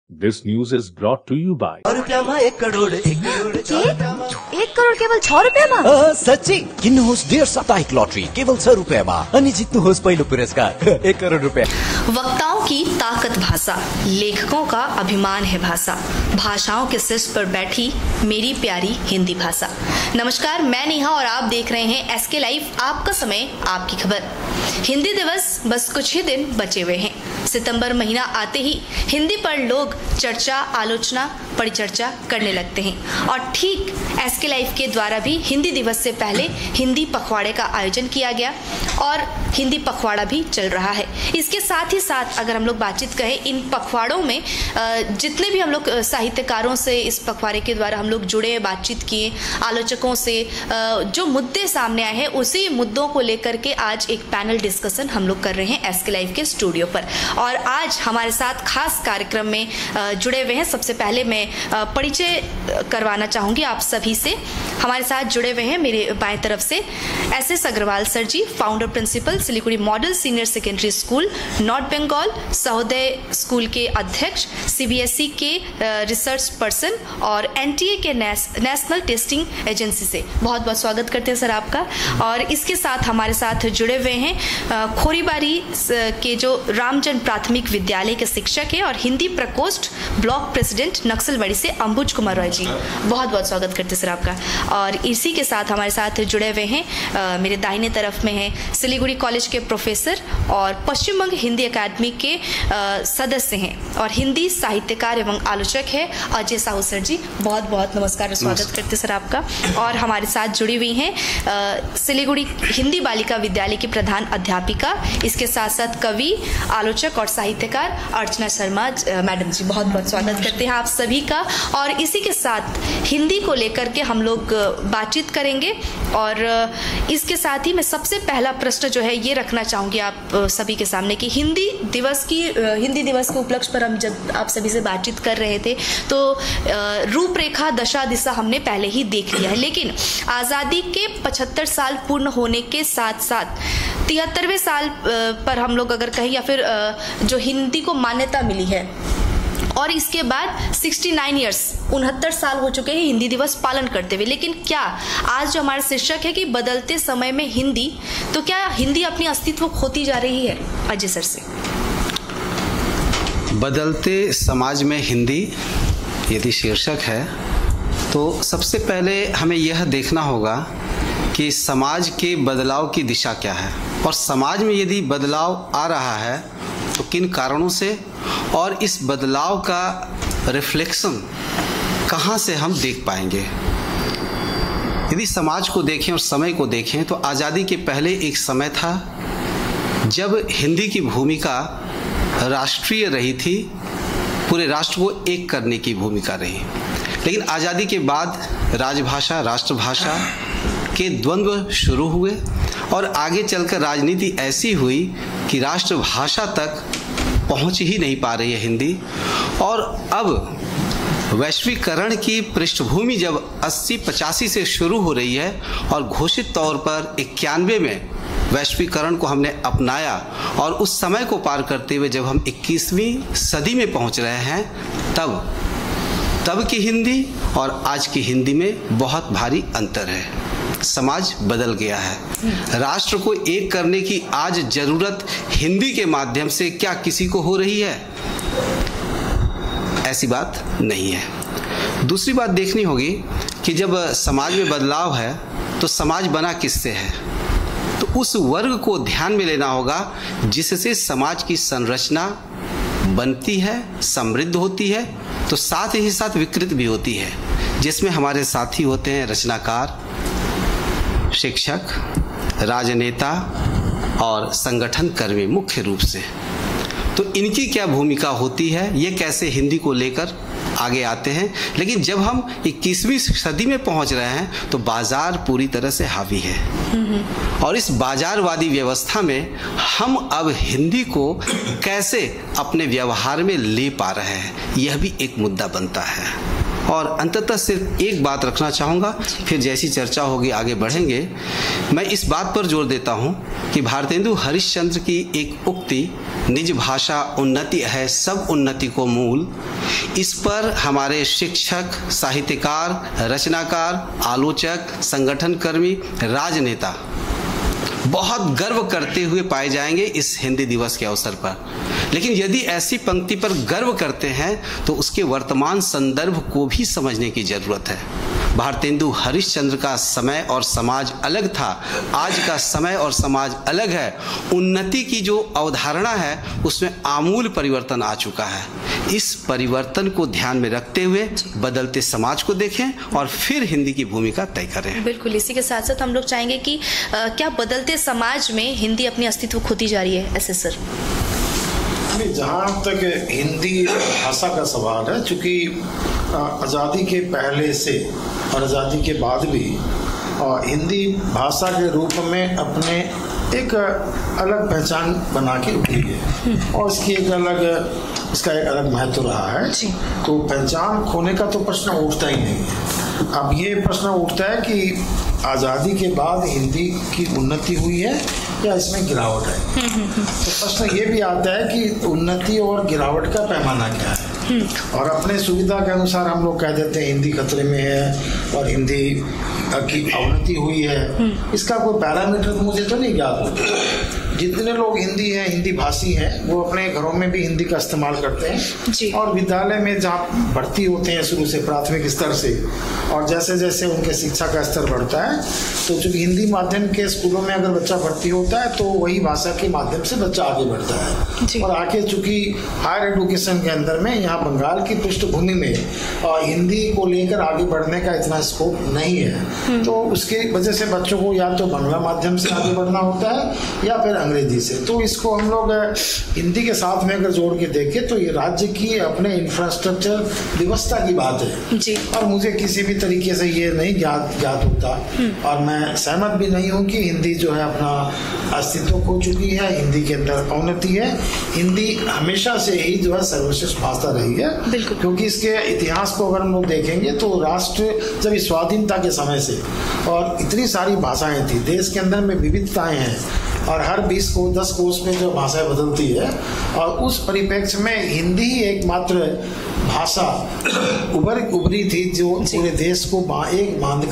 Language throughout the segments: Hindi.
This news is brought to you by एक करोड़ एक करोड़ केवल 6 रुपियाँमा? साँच्चै किन्नुहोस् डेढ साप्ताहिक लटरी केवल 6 रुपियाँमा अनि जित्नुहोस् पहिलो पुरस्कार 1 करोड़ रुपया। वक्ताओं की ताकत भाषा, लेखकों का अभिमान है भाषा, भाषाओं के शीर्ष पर बैठी मेरी प्यारी हिंदी भाषा। नमस्कार, मैं नेहा और आप देख रहे हैं एसके लाइव, आपका समय आपकी खबर। हिंदी दिवस बस कुछ ही दिन बचे हुए हैं। सितंबर महीना आते ही हिंदी पर लोग चर्चा, आलोचना, परिचर्चा करने लगते हैं और ठीक एसके लाइव के द्वारा भी हिंदी दिवस से पहले हिंदी पखवाड़े का आयोजन किया गया और हिंदी पखवाड़ा भी चल रहा है। इसके साथ ही साथ अगर हम लोग बातचीत कहें, इन पखवाड़ों में जितने भी हम लोग साहित्यकारों से इस पखवाड़े के द्वारा हम लोग जुड़े, बातचीत किए, आलोचकों से जो मुद्दे सामने आए हैं उसी मुद्दों को लेकर के आज एक पैनल डिस्कशन हम लोग कर रहे हैं एसके लाइव के स्टूडियो पर। और आज हमारे साथ खास कार्यक्रम में जुड़े हुए हैं। सबसे पहले मैं परिचय करवाना चाहूँगी आप सभी से। हमारे साथ जुड़े हुए हैं मेरे बाएं तरफ से S Agarwal sir ji, founder principal Siliguri model senior secondary school north Bengal, Sahodaya school के अध्यक्ष, सीबीएसई के रिसर्च पर्सन और एनटीए के नेशनल टेस्टिंग एजेंसी से बहुत बहुत स्वागत करते हैं सर आपका। और इसके साथ हमारे साथ जुड़े हुए हैं खोरीबारी के जो रामजन प्राथमिक विद्यालय के शिक्षक हैं और हिंदी प्रकोष्ठ ब्लॉक प्रेसिडेंट नक्सलबाड़ी से अंबुज कुमार रॉय जी, बहुत बहुत स्वागत करते हैं सर आपका। और इसी के साथ हमारे साथ जुड़े हुए हैं मेरे दाहिने तरफ में हैं सिलीगुड़ी कॉलेज के प्रोफेसर और पश्चिम बंग हिंदी अकादमी के सदस्य हैं और हिंदी साहित्यकार एवं आलोचक है अजय साहू सर जी, बहुत बहुत नमस्कार और स्वागत करते सर आपका। और हमारे साथ जुड़ी हुई हैं सिलीगुड़ी हिंदी बालिका विद्यालय की प्रधान अध्यापिका, इसके साथ साथ कवि, आलोचक और साहित्यकार अर्चना शर्मा मैडम जी, बहुत बहुत स्वागत करते हैं आप सभी का। और इसी के साथ हिंदी को लेकर के हम लोग बातचीत करेंगे और इसके साथ ही मैं सबसे पहला प्रश्न जो है ये रखना चाहूँगी आप सभी के सामने कि हिंदी दिवस के उपलक्ष्य पर हम जब आप सभी से बातचीत कर रहे थे तो रूपरेखा, दशा दिशा हमने पहले ही देख लिया है, लेकिन आज़ादी के 75 साल पूर्ण होने के साथ साथ 73वें साल पर हम लोग अगर कहें या फिर जो हिंदी को मान्यता मिली है और इसके बाद 69 ईयर्स 69 साल हो चुके हैं हिंदी दिवस पालन करते हुए। लेकिन क्या आज जो हमारा शीर्षक है कि बदलते समय में हिंदी, तो क्या हिंदी अपनी अस्तित्व खोती जा रही है? अजय सर से। बदलते समाज में हिंदी यदि शीर्षक है तो सबसे पहले हमें यह देखना होगा कि समाज के बदलाव की दिशा क्या है और समाज में यदि बदलाव आ रहा है तो किन कारणों से, और इस बदलाव का रिफ्लेक्शन कहाँ से हम देख पाएंगे। यदि समाज को देखें और समय को देखें तो आज़ादी के पहले एक समय था जब हिंदी की भूमिका राष्ट्रीय रही थी, पूरे राष्ट्र को एक करने की भूमिका रही। लेकिन आज़ादी के बाद राजभाषा, राष्ट्रभाषा के द्वंद्व शुरू हुए और आगे चलकर राजनीति ऐसी हुई कि राष्ट्रभाषा तक पहुंच ही नहीं पा रही है हिंदी। और अब वैश्वीकरण की पृष्ठभूमि जब 80-85 से शुरू हो रही है और घोषित तौर पर 91 में वैश्वीकरण को हमने अपनाया और उस समय को पार करते हुए जब हम 21वीं सदी में पहुंच रहे हैं, तब की हिंदी और आज की हिंदी में बहुत भारी अंतर है। समाज बदल गया है। राष्ट्र को एक करने की आज जरूरत हिंदी के माध्यम से क्या किसी को हो रही है? ऐसी बात नहीं है। दूसरी बात देखनी होगी कि जब समाज में बदलाव है तो समाज बना किससे है, तो उस वर्ग को ध्यान में लेना होगा जिससे समाज की संरचना बनती है, समृद्ध होती है, तो साथ ही साथ विकृत भी होती है, जिसमें हमारे साथी होते हैं रचनाकार, शिक्षक, राजनेता और संगठन कर्मी मुख्य रूप से। तो इनकी क्या भूमिका होती है, ये कैसे हिंदी को लेकर आगे आते हैं। लेकिन जब हम 21वीं सदी में पहुंच रहे हैं तो बाजार पूरी तरह से हावी है और इस बाजारवादी व्यवस्था में हम अब हिंदी को कैसे अपने व्यवहार में ले पा रहे हैं, यह भी एक मुद्दा बनता है। और अंततः सिर्फ एक बात रखना चाहूँगा, फिर जैसी चर्चा होगी आगे बढ़ेंगे। मैं इस बात पर जोर देता हूँ कि भारतेंदु हरिश्चंद्र की एक उक्ति, निज भाषा उन्नति है सब उन्नति को मूल, इस पर हमारे शिक्षक, साहित्यकार, रचनाकार, आलोचक, संगठन कर्मी, राजनेता बहुत गर्व करते हुए पाए जाएंगे इस हिंदी दिवस के अवसर पर। लेकिन यदि ऐसी पंक्ति पर गर्व करते हैं तो उसके वर्तमान संदर्भ को भी समझने की जरूरत है। भारतेंदु हरिश्चंद्र का समय और समाज अलग था, आज का समय और समाज अलग है। उन्नति की जो अवधारणा है उसमें आमूल परिवर्तन आ चुका है। इस परिवर्तन को ध्यान में रखते हुए बदलते समाज को देखें और फिर हिंदी की भूमिका तय करें। बिल्कुल, इसी के साथ साथ हम लोग चाहेंगे कि क्या बदलते समाज में हिंदी अपनी अस्तित्व खोती जा रही है ऐसे सर? जहाँ तक हिंदी भाषा का सवाल है, चूँकि आज़ादी के पहले से और आज़ादी के बाद भी हिंदी भाषा के रूप में अपने एक अलग पहचान बना के उभरी है और इसका एक अलग महत्व रहा है। तो पहचान खोने का तो प्रश्न उठता ही नहीं है। अब ये प्रश्न उठता है कि आज़ादी के बाद हिंदी की उन्नति हुई है या इसमें गिरावट है। तो प्रश्न ये भी आता है कि उन्नति और गिरावट का पैमाना क्या है। और अपने सुविधा के अनुसार हम लोग कह देते हैं हिंदी खतरे में है और हिंदी की अवनति हुई है। इसका कोई पैरामीटर तो मुझे तो नहीं ज्ञात होता। जितने लोग हिंदी हैं, हिंदी भाषी हैं, वो अपने घरों में भी हिंदी का इस्तेमाल करते हैं और विद्यालय में जहाँ भर्ती होते हैं शुरू से प्राथमिक स्तर से, और जैसे जैसे उनके शिक्षा का स्तर बढ़ता है तो चूँकि हिंदी माध्यम के स्कूलों में अगर बच्चा भर्ती होता है तो वही भाषा के माध्यम से बच्चा आगे बढ़ता है। और आगे चूँकि हायर एजुकेशन के अंदर में यहाँ बंगाल की पृष्ठभूमि में हिंदी को लेकर आगे बढ़ने का इतना स्कोप नहीं है, तो उसके वजह से बच्चों को या तो बांग्ला माध्यम से आगे बढ़ना होता है या फिर अंग्रेजी से। तो इसको हम लोग हिंदी के साथ में अगर जोड़ के देखें तो ये राज्य की अपने इंफ्रास्ट्रक्चर व्यवस्था की बात है जी। और मुझे किसी भी तरीके से ये नहीं ज्ञात होता और मैं सहमत भी नहीं हूँ कि हिंदी जो है अपना अस्तित्व खो चुकी है, हिंदी के अंदर अवनति है। हिंदी हमेशा से ही जो है सर्वश्रेष्ठ भाषा रही है, क्योंकि इसके इतिहास को अगर हम लोग देखेंगे तो राष्ट्र जब स्वाधीनता के समय से और इतनी सारी भाषाएं थी, देश के अंदर में विविधताएं हैं और हर 10 कोस में जो भाषाएं बदलती है, और उस परिप्रेक्ष्य में हिंदी ही एकमात्र भाषा उभरी थी जो पूरे देश को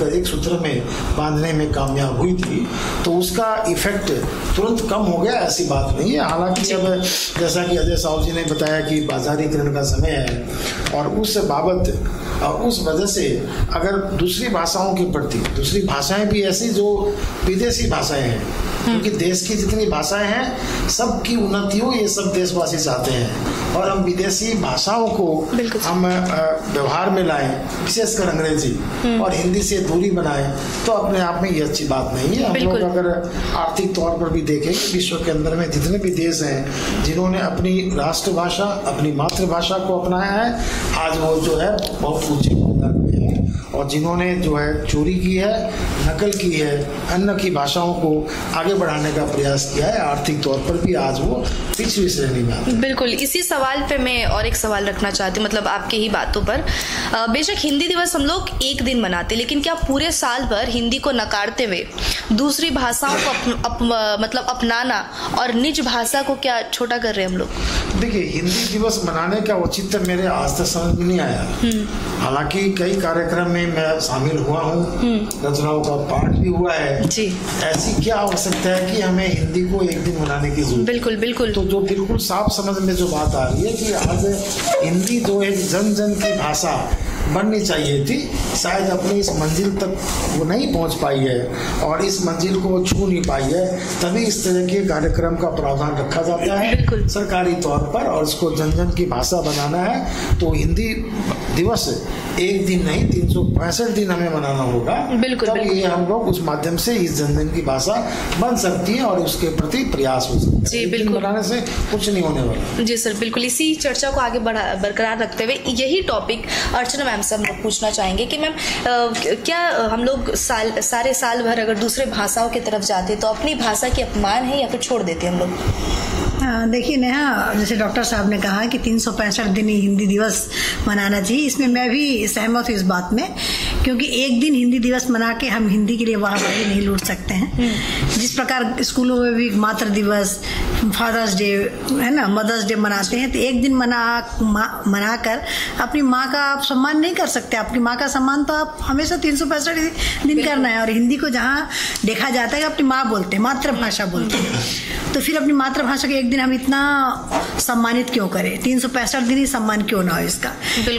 एक सूत्र में बांधने में कामयाब हुई थी। तो उसका इफेक्ट तुरंत कम हो गया ऐसी बात नहीं है। हालांकि अब जैसा कि अजय साहब जी ने बताया कि बाजारीकरण का समय है और उस बाबत उस वजह से अगर दूसरी भाषाओं के प्रति, दूसरी भाषाएं भी ऐसी जो विदेशी भाषाएं हैं, क्योंकि देश की जितनी भाषाएं हैं सबकी उन्नति हो ये सब देशवासी चाहते हैं, और हम विदेशी भाषाओं को हम व्यवहार में लाएं, विशेषकर अंग्रेजी और हिंदी से दूरी बनाएं, तो अपने आप में ये अच्छी बात नहीं है। हम लोग अगर आर्थिक तौर पर भी देखें विश्व के अंदर में जितने भी देश हैं जिन्होंने अपनी राष्ट्रभाषा, अपनी मातृभाषा को अपनाया है, आज वो जो है बहुत ऊंचे मैदान में है, और जिन्होंने जो है चोरी की है, नकल की है, अन्य की भाषाओं को आगे बढ़ाने का प्रयास किया है, आर्थिक तौर पर भी आज वो पिछली श्रेणी में आते हैं। बिल्कुल, इसी सवाल पे मैं और एक सवाल रखना चाहती हूँ, मतलब आपके ही बातों पर। बेशक हिंदी दिवस हम लोग एक दिन मनाते, लेकिन क्या पूरे साल भर हिंदी को नकारते हुए दूसरी भाषाओं को मतलब अपनाना और निज भाषा को क्या छोटा कर रहे हैं हम लोग? देखिए, हिंदी दिवस मनाने का औचित्य मेरे आज तक समझ में नहीं आया। हालांकि कई कार्यक्रम में मैं शामिल हुआ हूँ, रचनाओं का पाठ भी हुआ है जी। ऐसी क्या आवश्यकता है कि हमें हिंदी को एक दिन मनाने की जरूरत? बिल्कुल। तो जो बिल्कुल साफ समझ में जो बात आ रही है कि आज हिंदी जो एक जन जन की भाषा बननी चाहिए थी, शायद अपनी इस मंजिल तक वो नहीं पहुंच पाई है और इस मंजिल को वो छू नहीं पाई है, तभी इस तरह के कार्यक्रम का प्रावधान रखा जाता है सरकारी तौर पर, और इसको जन जन की भाषा बनाना है। तो हिंदी दिवस एक दिन नहीं 365 दिन हमें मनाना होगा, तब ये हम लोग उस माध्यम से इस जन जन की भाषा बन सकती है और उसके प्रति प्रयास हो सकता है। जी बिल्कुल, बनाने से कुछ नहीं होने वाला। जी सर, बिल्कुल। इसी चर्चा को आगे बरकरार रखते हुए यही टॉपिक अर्चना मैम से हम लोग पूछना चाहेंगे कि मैम क्या हम लोग सारे साल भर अगर दूसरे भाषाओं की तरफ जाते तो अपनी भाषा की अपमान है या फिर छोड़ देते हम लोग? देखिए नेहा, जैसे डॉक्टर साहब ने कहा कि 365 दिन ही हिंदी दिवस मनाना चाहिए, इसमें मैं भी सहमत हूँ इस बात में, क्योंकि एक दिन हिंदी दिवस मना के हम हिंदी के लिए वाहवाही नहीं लूट सकते हैं। जिस प्रकार स्कूलों में भी मातृ दिवस, फादर्स डे है ना, मदर्स डे मनाते हैं, तो एक दिन मनाकर अपनी माँ का आप सम्मान नहीं कर सकते। अपनी माँ का सम्मान तो आप हमेशा 365 दिन करना है। और हिंदी को जहाँ देखा जाता है कि अपनी माँ बोलते हैं, मातृभाषा बोलते हैं, तो फिर अपनी मातृभाषा के एक दिन हम इतना सम्मानित क्यों करें? 365 दिन ही सम्मान क्यों ना हो इसका,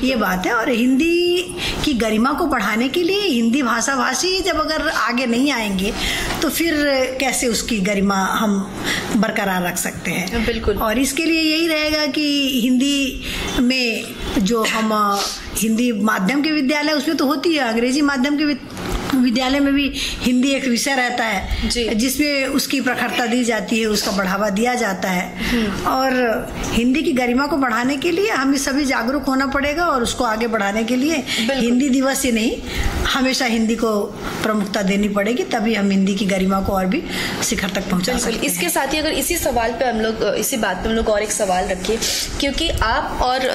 ये बात है। और हिंदी की गरिमा को बढ़ाने के लिए हिंदी भाषा भाषी जब अगर आगे नहीं आएंगे तो फिर कैसे उसकी गरिमा हम बरकरार रख सकते हैं? बिल्कुल। और इसके लिए यही रहेगा कि हिंदी में जो हम हिंदी माध्यम के विद्यालय उसमें तो होती है, अंग्रेजी माध्यम के विद्यालय में भी हिंदी एक विषय रहता है जिसमें उसकी प्रखरता दी जाती है, उसका बढ़ावा दिया जाता है। और हिंदी की गरिमा को बढ़ाने के लिए हमें सभी जागरूक होना पड़ेगा और उसको आगे बढ़ाने के लिए हिंदी दिवस ही नहीं, हमेशा हिंदी को प्रमुखता देनी पड़ेगी, तभी हम हिंदी की गरिमा को और भी शिखर तक पहुंचा सकते हैं। इसके साथ ही अगर इसी सवाल पे हम लोग, इसी बात पे हम लोग और एक सवाल रखें, क्योंकि आप और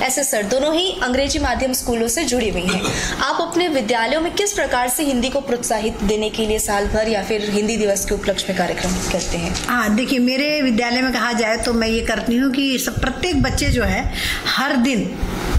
एसएस सर दोनों ही अंग्रेजी माध्यम स्कूलों से जुड़ी हुई हैं, आप अपने विद्यालयों में किस प्रकार से हिंदी को प्रोत्साहित देने के लिए साल भर या फिर हिंदी दिवस के उपलक्ष्य में कार्यक्रम करते हैं? हाँ, देखिए, मेरे विद्यालय में कहा जाए तो मैं ये करती हूँ कि प्रत्येक बच्चे जो है हर दिन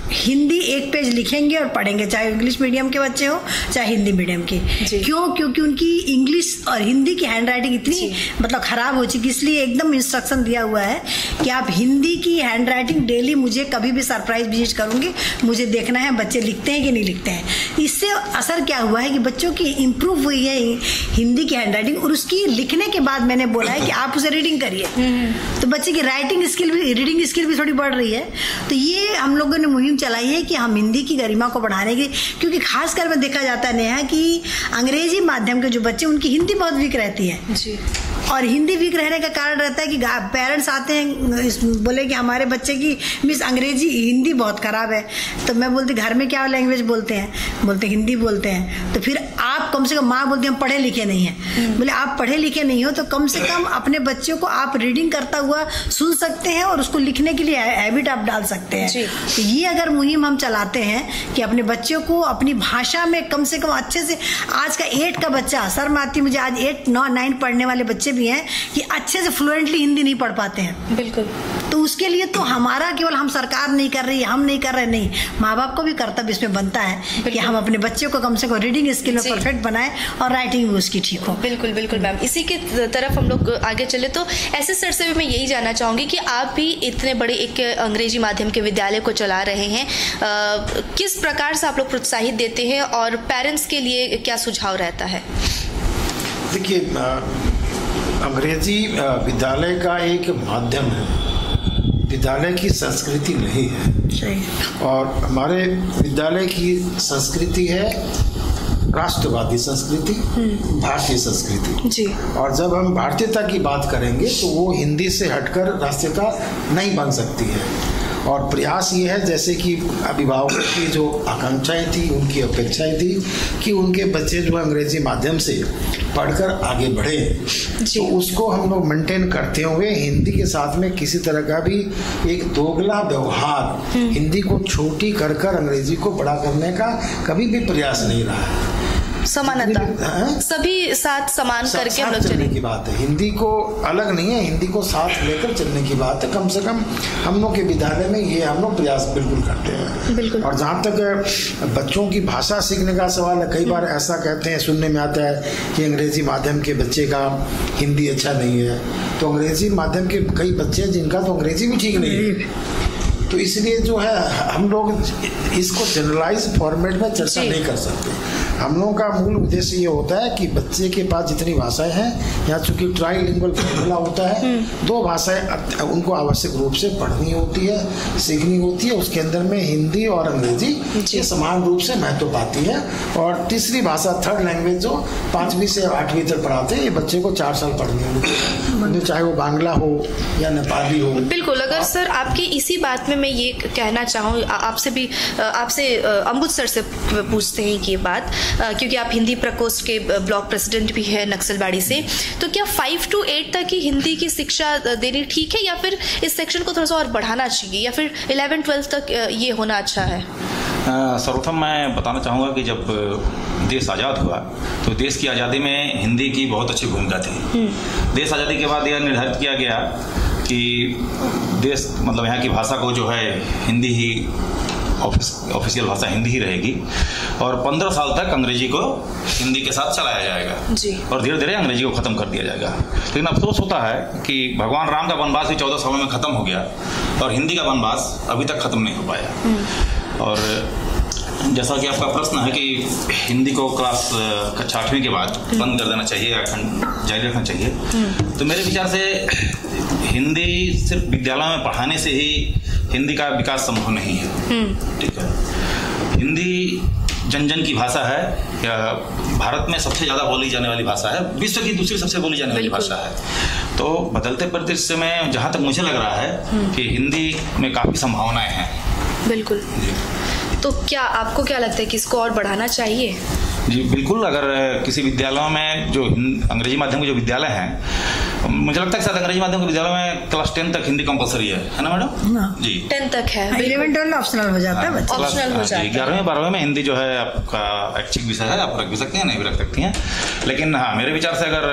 हिंदी एक पेज लिखेंगे और पढ़ेंगे, चाहे इंग्लिश मीडियम के बच्चे हो चाहे हिंदी मीडियम के। क्यों? क्योंकि उनकी इंग्लिश और हिंदी की हैंडराइटिंग इतनी मतलब खराब हो चुकी, इसलिए एकदम इंस्ट्रक्शन दिया हुआ है कि आप हिंदी की हैंडराइटिंग डेली, मुझे कभी भी सरप्राइज विजिट करूंगी, मुझे देखना है बच्चे लिखते हैं कि नहीं लिखते हैं। इससे असर क्या हुआ है कि बच्चों की इम्प्रूव हुई है हिंदी की हैंडराइटिंग, और उसकी लिखने के बाद मैंने बोला है कि आप उसे रीडिंग करिए, तो बच्चे की राइटिंग स्किल भी, रीडिंग स्किल भी थोड़ी बढ़ रही है। तो ये हम लोगों ने मुहिम चलाई है कि हम हिंदी की गरिमा को बढ़ाने की, क्योंकि खासकर में देखा जाता है नेहा कि अंग्रेजी माध्यम के जो बच्चे, उनकी हिंदी बहुत वीक रहती है जी। और हिंदी वीक रहने का कारण रहता है कि पेरेंट्स आते हैं बोले कि हमारे बच्चे की मिस अंग्रेजी हिंदी बहुत खराब है, तो मैं बोलती घर में क्या लैंग्वेज बोलते हैं? बोलते हिंदी बोलते हैं। तो फिर आप कम से कम, माँ बोलती हम पढ़े लिखे नहीं हैं, बोले आप पढ़े लिखे नहीं हो तो कम से कम अपने बच्चों को आप रीडिंग करता हुआ सुन सकते हैं और उसको लिखने के लिए हैबिट आप डाल सकते हैं। तो ये अगर मुहिम हम चलाते हैं कि अपने बच्चों को अपनी भाषा में कम से कम अच्छे से, आज का 8 का बच्चा, शर्म आती मुझे, आज 8, 9, 9 पढ़ने वाले बच्चे भी हैं कि अच्छे से फ्लुएंटली हिंदी नहीं पढ़ पाते हैं। बिल्कुल। तो उसके लिए तो हमारा केवल, हम सरकार नहीं कर रही, हम नहीं कर रहे, नहीं, माँ बाप को भी कर्तव्य इसमें बनता है कि हम अपने बच्चों को कम से कम रीडिंग स्किल में परफेक्ट बनाएं और राइटिंग भी उसकी ठीक हो। बिल्कुल बिल्कुल मैम, इसी की तरफ हम लोग आगे चले तो ऐसे सर से भी मैं यही जानना चाहूंगी कि आप भी इतने बड़े एक अंग्रेजी माध्यम के विद्यालय को चला रहे हैं, किस प्रकार से आप लोग प्रोत्साहित देते हैं और पेरेंट्स के लिए क्या सुझाव रहता है? देखिए, अंग्रेजी विद्यालय का एक माध्यम है, विद्यालय की संस्कृति नहीं है। और हमारे विद्यालय की संस्कृति है राष्ट्रवादी संस्कृति, भारतीय संस्कृति जी। और जब हम भारतीयता की बात करेंगे तो वो हिंदी से हटकर राष्ट्रीयता नहीं बन सकती है। और प्रयास ये है, जैसे कि अभिभावकों की जो आकांक्षाएं थी, उनकी अपेक्षाएं थी कि उनके बच्चे जो अंग्रेजी माध्यम से पढ़कर आगे बढ़े, तो उसको हम लोग मेंटेन करते हुए हिंदी के साथ में किसी तरह का भी एक दोगला व्यवहार, हिंदी को छोटी कर कर अंग्रेजी को बड़ा करने का कभी भी प्रयास नहीं रहा है। समानता, सभी साथ समान करके हम लोग चलने की बात है। हिंदी को अलग नहीं है, हिंदी को साथ लेकर चलने की बात है। कम से कम हम लोग के विद्यालय में ये हम लोग प्रयास बिल्कुल करते हैं। बिल्कुल। और जहाँ तक बच्चों की भाषा सीखने का सवाल है, कई बार ऐसा कहते हैं, सुनने में आता है कि अंग्रेजी माध्यम के बच्चे का हिंदी अच्छा नहीं है, तो अंग्रेजी माध्यम के कई बच्चे जिनका तो अंग्रेजी भी ठीक नहीं है, तो इसलिए जो है हम लोग इसको जनरलाइज फॉर्मेट में चर्चा नहीं कर सकते। हम लोगों का मूल उद्देश्य ये होता है कि बच्चे के पास जितनी भाषाएं हैं, यहाँ चूंकि ट्राइलिंगुअल फॉर्मूला होता है, 2 भाषाएं उनको आवश्यक रूप से पढ़नी होती है, सीखनी होती है। उसके अंदर में हिंदी और अंग्रेजी ये समान रूप से महत्व पाती है। और तीसरी भाषा, थर्ड लैंग्वेज, जो 5वीं से 8वीं तक पढ़ाते हैं, ये बच्चे को 4 साल पढ़नी होती है, चाहे वो बांग्ला हो या नेपाली हो। बिल्कुल। अगर सर आपकी इसी बात में मैं ये कहना चाहूँ, आपसे भी, आपसे अम्बुज सर से पूछते हैं ये बात क्योंकि आप हिंदी प्रकोष्ठ के ब्लॉक प्रेसिडेंट भी है नक्सलबाड़ी से, तो क्या 5 to 8 तक ही हिंदी की शिक्षा देनी ठीक है, या फिर इस सेक्शन को थोड़ा सा और बढ़ाना चाहिए, या फिर 11-12 तक ये होना अच्छा है? सर्वप्रथम मैं बताना चाहूँगा कि जब देश आज़ाद हुआ तो देश की आज़ादी में हिंदी की बहुत अच्छी भूमिका थी। देश आज़ादी के बाद यह निर्धारित किया गया कि देश मतलब यहाँ की भाषा को जो है हिंदी ही ऑफिशियल भाषा हिंदी ही रहेगी, और 15 साल तक अंग्रेजी को हिंदी के साथ चलाया जाएगा जी। और धीरे धीरे अंग्रेजी को ख़त्म कर दिया जाएगा। लेकिन अफसोस होता है कि भगवान राम का वनवास भी 14 सालों में ख़त्म हो गया और हिंदी का वनवास अभी तक ख़त्म नहीं हो पाया। और जैसा कि आपका प्रश्न है कि हिंदी को क्लास कक्षा 8वीं के बाद बंद कर देना चाहिए या जारी रखना चाहिए, तो मेरे विचार से हिंदी सिर्फ विद्यालयों में पढ़ाने से ही हिंदी का विकास संभव नहीं है। ठीक है, हिंदी जन जन की भाषा है, या भारत में सबसे ज़्यादा बोली जाने वाली भाषा है, विश्व की दूसरी सबसे बोली जाने वाली भाषा है। तो बदलते परिदृश्य में जहाँ तक मुझे लग रहा है कि हिंदी में काफ़ी संभावनाएं हैं। बिल्कुल। तो क्या आपको क्या लगता है कि इसको और बढ़ाना चाहिए? जी बिल्कुल। अगर किसी विद्यालयों में जो अंग्रेजी माध्यम के जो विद्यालय हैं, मुझे लगता है शायद अंग्रेजी माध्यम के विद्यालय में क्लास 10 तक हिंदी कंपलसरी है ना मैडम? जी 10 तक है। 11-12 ऑप्शनल हो जाता है, ऑप्शनल हो जाता है। 11वीं-12वीं में हिंदी जो है आपका ऐच्छिक विषय है, आप रख भी सकती हैं, नहीं भी रख सकती हैं। लेकिन हाँ, मेरे विचार से अगर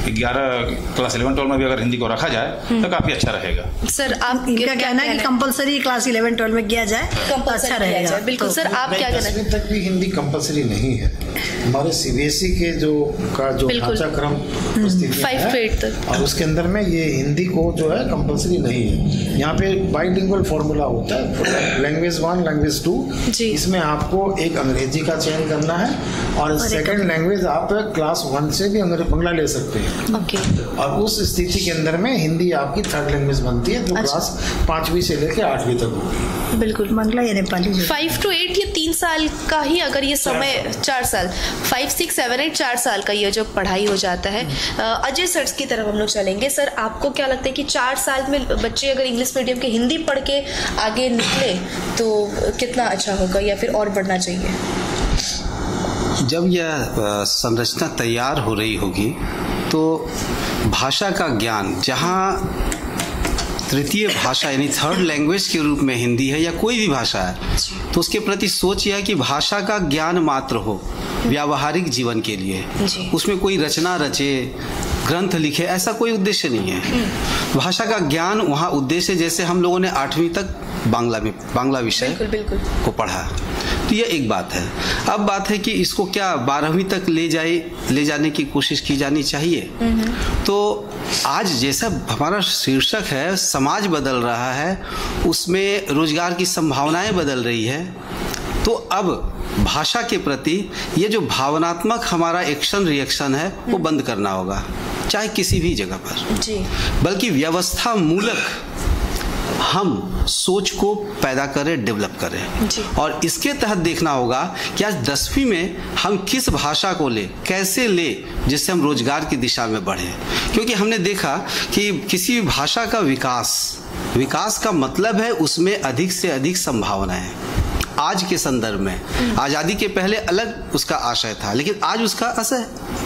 11 क्लास 11-12 में भी अगर हिंदी को रखा जाए तो काफी अच्छा रहेगा। सर आप इनका कहना है कि कंपलसरी क्लास 11-12 में किया जाए तो अच्छा रहेगा। बिल्कुल सर, आप क्या कहना है? तक भी हिंदी कंपलसरी नहीं है। हमारे सीबीएसई के जो ढांचाक्रम 5 to 8 तक, और उसके अंदर में ये हिंदी को जो है कंपलसरी नहीं है। यहाँ पे बाइलिंगुअल फॉर्मूला होता है, लैंग्वेज 1 लैंग्वेज 2, इसमें आपको एक अंग्रेजी का चयन करना है और सेकंड लैंग्वेज आप क्लास 1 से भी बंगला ले सकते हैं। और उस स्थिति के अंदर में हिंदी आपकी 3rd लैंग्वेज बनती है, जो क्लास 5वीं से लेकर 8वीं तक होगी। बिल्कुल, बंगला या नेपाली। 5 to 8 ये 3 साल का ही, अगर ये समय 4 साल 5, 6, 7, 8 4 साल का ये जो पढ़ाई हो जाता है। अजय सर की तरफ हम लोग चलेंगे। सर आपको क्या लगता है कि 4 साल में बच्चे अगर इंग्लिश मीडियम के हिंदी पढ़ के आगे निकले तो कितना अच्छा होगा, या फिर और बढ़ना चाहिए? जब यह संरचना तैयार हो रही होगी तो भाषा का ज्ञान, जहाँ तृतीय भाषा यानी 3rd लैंग्वेज के रूप में हिंदी है या कोई भी भाषा है, तो उसके प्रति सोच यह है कि भाषा का ज्ञान मात्र हो व्यावहारिक जीवन के लिए, उसमें कोई रचना रचे, ग्रंथ लिखे, ऐसा कोई उद्देश्य नहीं है। भाषा का ज्ञान वहाँ उद्देश्य, जैसे हम लोगों ने 8वीं तक बांग्ला विषय को पढ़ा, तो यह एक बात है। अब बात है कि इसको क्या 12वीं तक ले जाने की कोशिश की जानी चाहिए। तो आज जैसा हमारा शीर्षक है, समाज बदल रहा है, उसमें रोजगार की संभावनाएं बदल रही है, तो अब भाषा के प्रति ये जो भावनात्मक हमारा एक्शन रिएक्शन है वो बंद करना होगा, चाहे किसी भी जगह पर जी। बल्कि व्यवस्था मूलक हम सोच को पैदा करें, डेवलप करें, और इसके तहत देखना होगा कि आज 10वीं में हम किस भाषा को ले, कैसे ले, जिससे हम रोजगार की दिशा में बढ़े। क्योंकि हमने देखा कि किसी भी भाषा का विकास का मतलब है उसमें अधिक से अधिक संभावनाएं हैं। आज के संदर्भ में आज़ादी के पहले अलग उसका आशय था, लेकिन आज उसका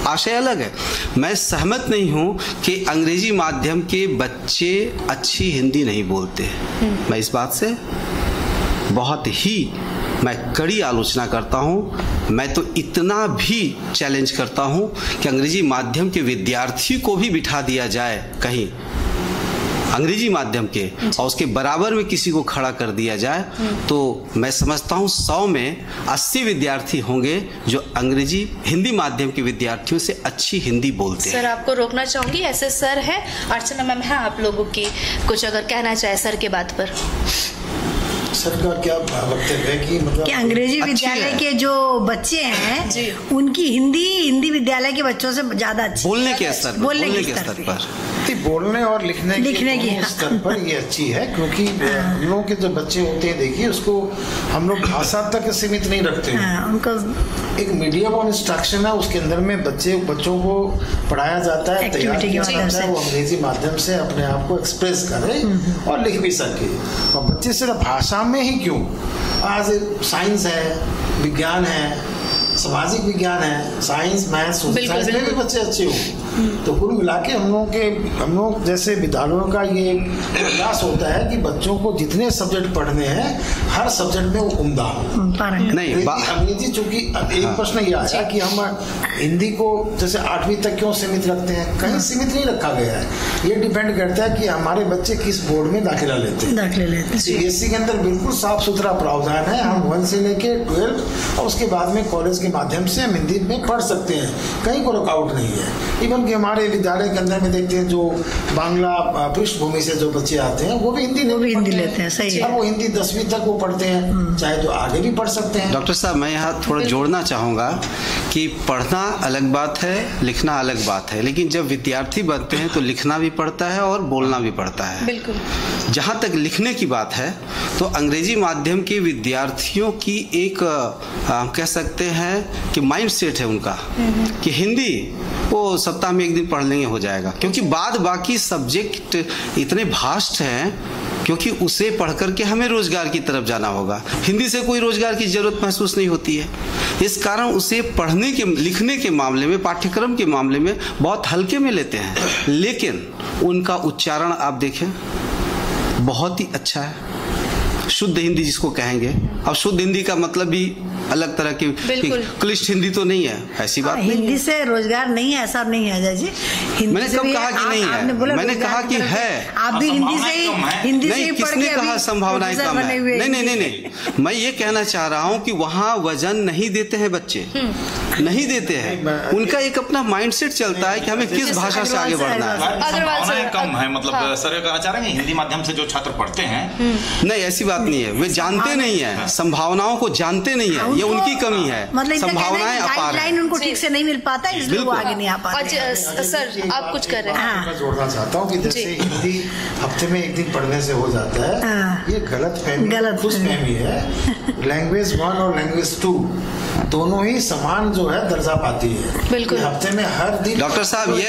आशय अलग है। मैं सहमत नहीं हूं कि अंग्रेजी माध्यम के बच्चे अच्छी हिंदी नहीं बोलते। मैं इस बात से बहुत ही कड़ी आलोचना करता हूं। मैं तो इतना भी चैलेंज करता हूं कि अंग्रेजी माध्यम के विद्यार्थी को भी बिठा दिया जाए कहीं अंग्रेजी माध्यम के, और उसके बराबर में किसी को खड़ा कर दिया जाए, तो मैं समझता हूँ 100 में 80 विद्यार्थी होंगे जो हिंदी माध्यम के विद्यार्थियों से अच्छी हिंदी बोलते हैं। सर आपको रोकना चाहूंगी, ऐसे सर है अर्चना मैम है, आप लोगों की कुछ अगर कहना चाहे सर के बात पर। सर का क्या वक्तव्य है कि मतलब कि अंग्रेजी विद्यालय के जो बच्चे हैं उनकी हिंदी विद्यालय के बच्चों से ज्यादा अच्छी बोलने के स्तर पर बोलने और लिखने के स्तर पर ये अच्छी है। क्योंकि हम लोगों के जो बच्चे होते हैं, देखिए उसको हम लोग भाषा तक सीमित नहीं रखते हैं, उनका एक मीडियम और इंस्ट्रक्शन है, उसके अंदर में बच्चों को पढ़ाया जाता है, तैयार किया जाता है, वो अंग्रेजी माध्यम से अपने आप को एक्सप्रेस करे और लिख भी सके। और बच्चे सिर्फ भाषा में ही क्यों, आज साइंस है, विज्ञान है, सामाजिक विज्ञान है, साइंस, मैथ्स, सोशल साइंस में भी बच्चे अच्छे हों। तो कुल मिला के हम लोग जैसे विद्यालयों का ये प्रयास होता है कि बच्चों को जितने सब्जेक्ट पढ़ने हैं हर सब्जेक्ट में वो उम्दा हो। नहीं अंग्रेजी, चूंकि एक प्रश्न ये आया कि हम हिंदी को जैसे 8वीं तक क्यों सीमित रखते हैं? कहीं सीमित नहीं रखा गया है, ये डिपेंड करता है कि हमारे बच्चे किस बोर्ड में दाखिला लेते हैं। सीबीएसई के अंदर बिल्कुल साफ सुथरा प्रावधान है, हम 1 से लेके 12 और उसके बाद में कॉलेज के माध्यम से हम हिंदी में पढ़ सकते हैं, कहीं को रुकावट नहीं है। इवन कि हमारे विद्यालय के अंदर में देखते हैं जो बांग्ला पृष्ठभूमि से जो बच्चे आते हैं वो भी हिंदी लेते हैं, सही है। वो हिंदी 10वीं तक वो पढ़ते हैं, चाहे तो आगे भी पढ़ सकते हैं। डॉक्टर साहब, मैं यहाँ थोड़ा जोड़ना चाहूँगा कि पढ़ना अलग बात है, लिखना अलग बात है, लेकिन जब विद्यार्थी बनते हैं तो लिखना भी पड़ता है और बोलना भी पड़ता है। बिल्कुल। जहाँ तक लिखने की बात है तो अंग्रेजी माध्यम के विद्यार्थियों की एक कह सकते हैं कि माइंड सेट है उनका कि हिंदी वो सप्ताह में 1 दिन पढ़ लेंगे हो जाएगा, क्योंकि बाकी सब्जेक्ट इतने भास्ट हैं, क्योंकि उसे पढ़ करके हमें रोजगार की तरफ जाना होगा। हिंदी से कोई रोजगार की जरूरत महसूस नहीं होती है, इस कारण उसे पढ़ने के लिखने के मामले में, पाठ्यक्रम के मामले में बहुत हल्के में लेते हैं। लेकिन उनका उच्चारण आप देखें बहुत ही अच्छा है, शुद्ध हिंदी जिसको कहेंगे। अब शुद्ध हिंदी का मतलब भी अलग तरह की क्लिष्ट हिंदी तो नहीं है, ऐसी बात नहीं। हिंदी से रोजगार नहीं है, ऐसा नहीं है अजय जी। मैंने कब कहा कि नहीं है? मैंने कहा कि है। आप भी हिंदी से ही किसने कहा संभावनाएं कम है? नहीं, मैं ये कहना चाह रहा हूँ कि वहाँ वजन नहीं देते हैं बच्चे, नहीं देते हैं। उनका एक अपना माइंडसेट चलता है कि हमें किस भाषा से आगे बढ़ना है। संभावनाएं कम है, मतलब सर कहना चाह रहे हैं हिंदी माध्यम से जो छात्र पढ़ते हैं, नहीं ऐसी बात नहीं है, वे जानते नहीं है, संभावनाओं को जानते नहीं है, ये उनकी कमी है। मतलब संभावनाएं अपार हैं, उनको ठीक से नहीं मिल पाता, इसलिए वो आगे नहीं आ पाते। सर आप कुछ कर रहे हैं? मैं जोड़ना चाहता हूँ कि जैसे हिंदी हफ्ते में 1 दिन पढ़ने से हो जाता है, ये गलत फहमी है। लैंग्वेज 1 और लैंग्वेज 2 दोनों ही समान जो है दर्जा पाती है। बिल्कुल। हफ्ते में हर दिन। डॉक्टर साहब,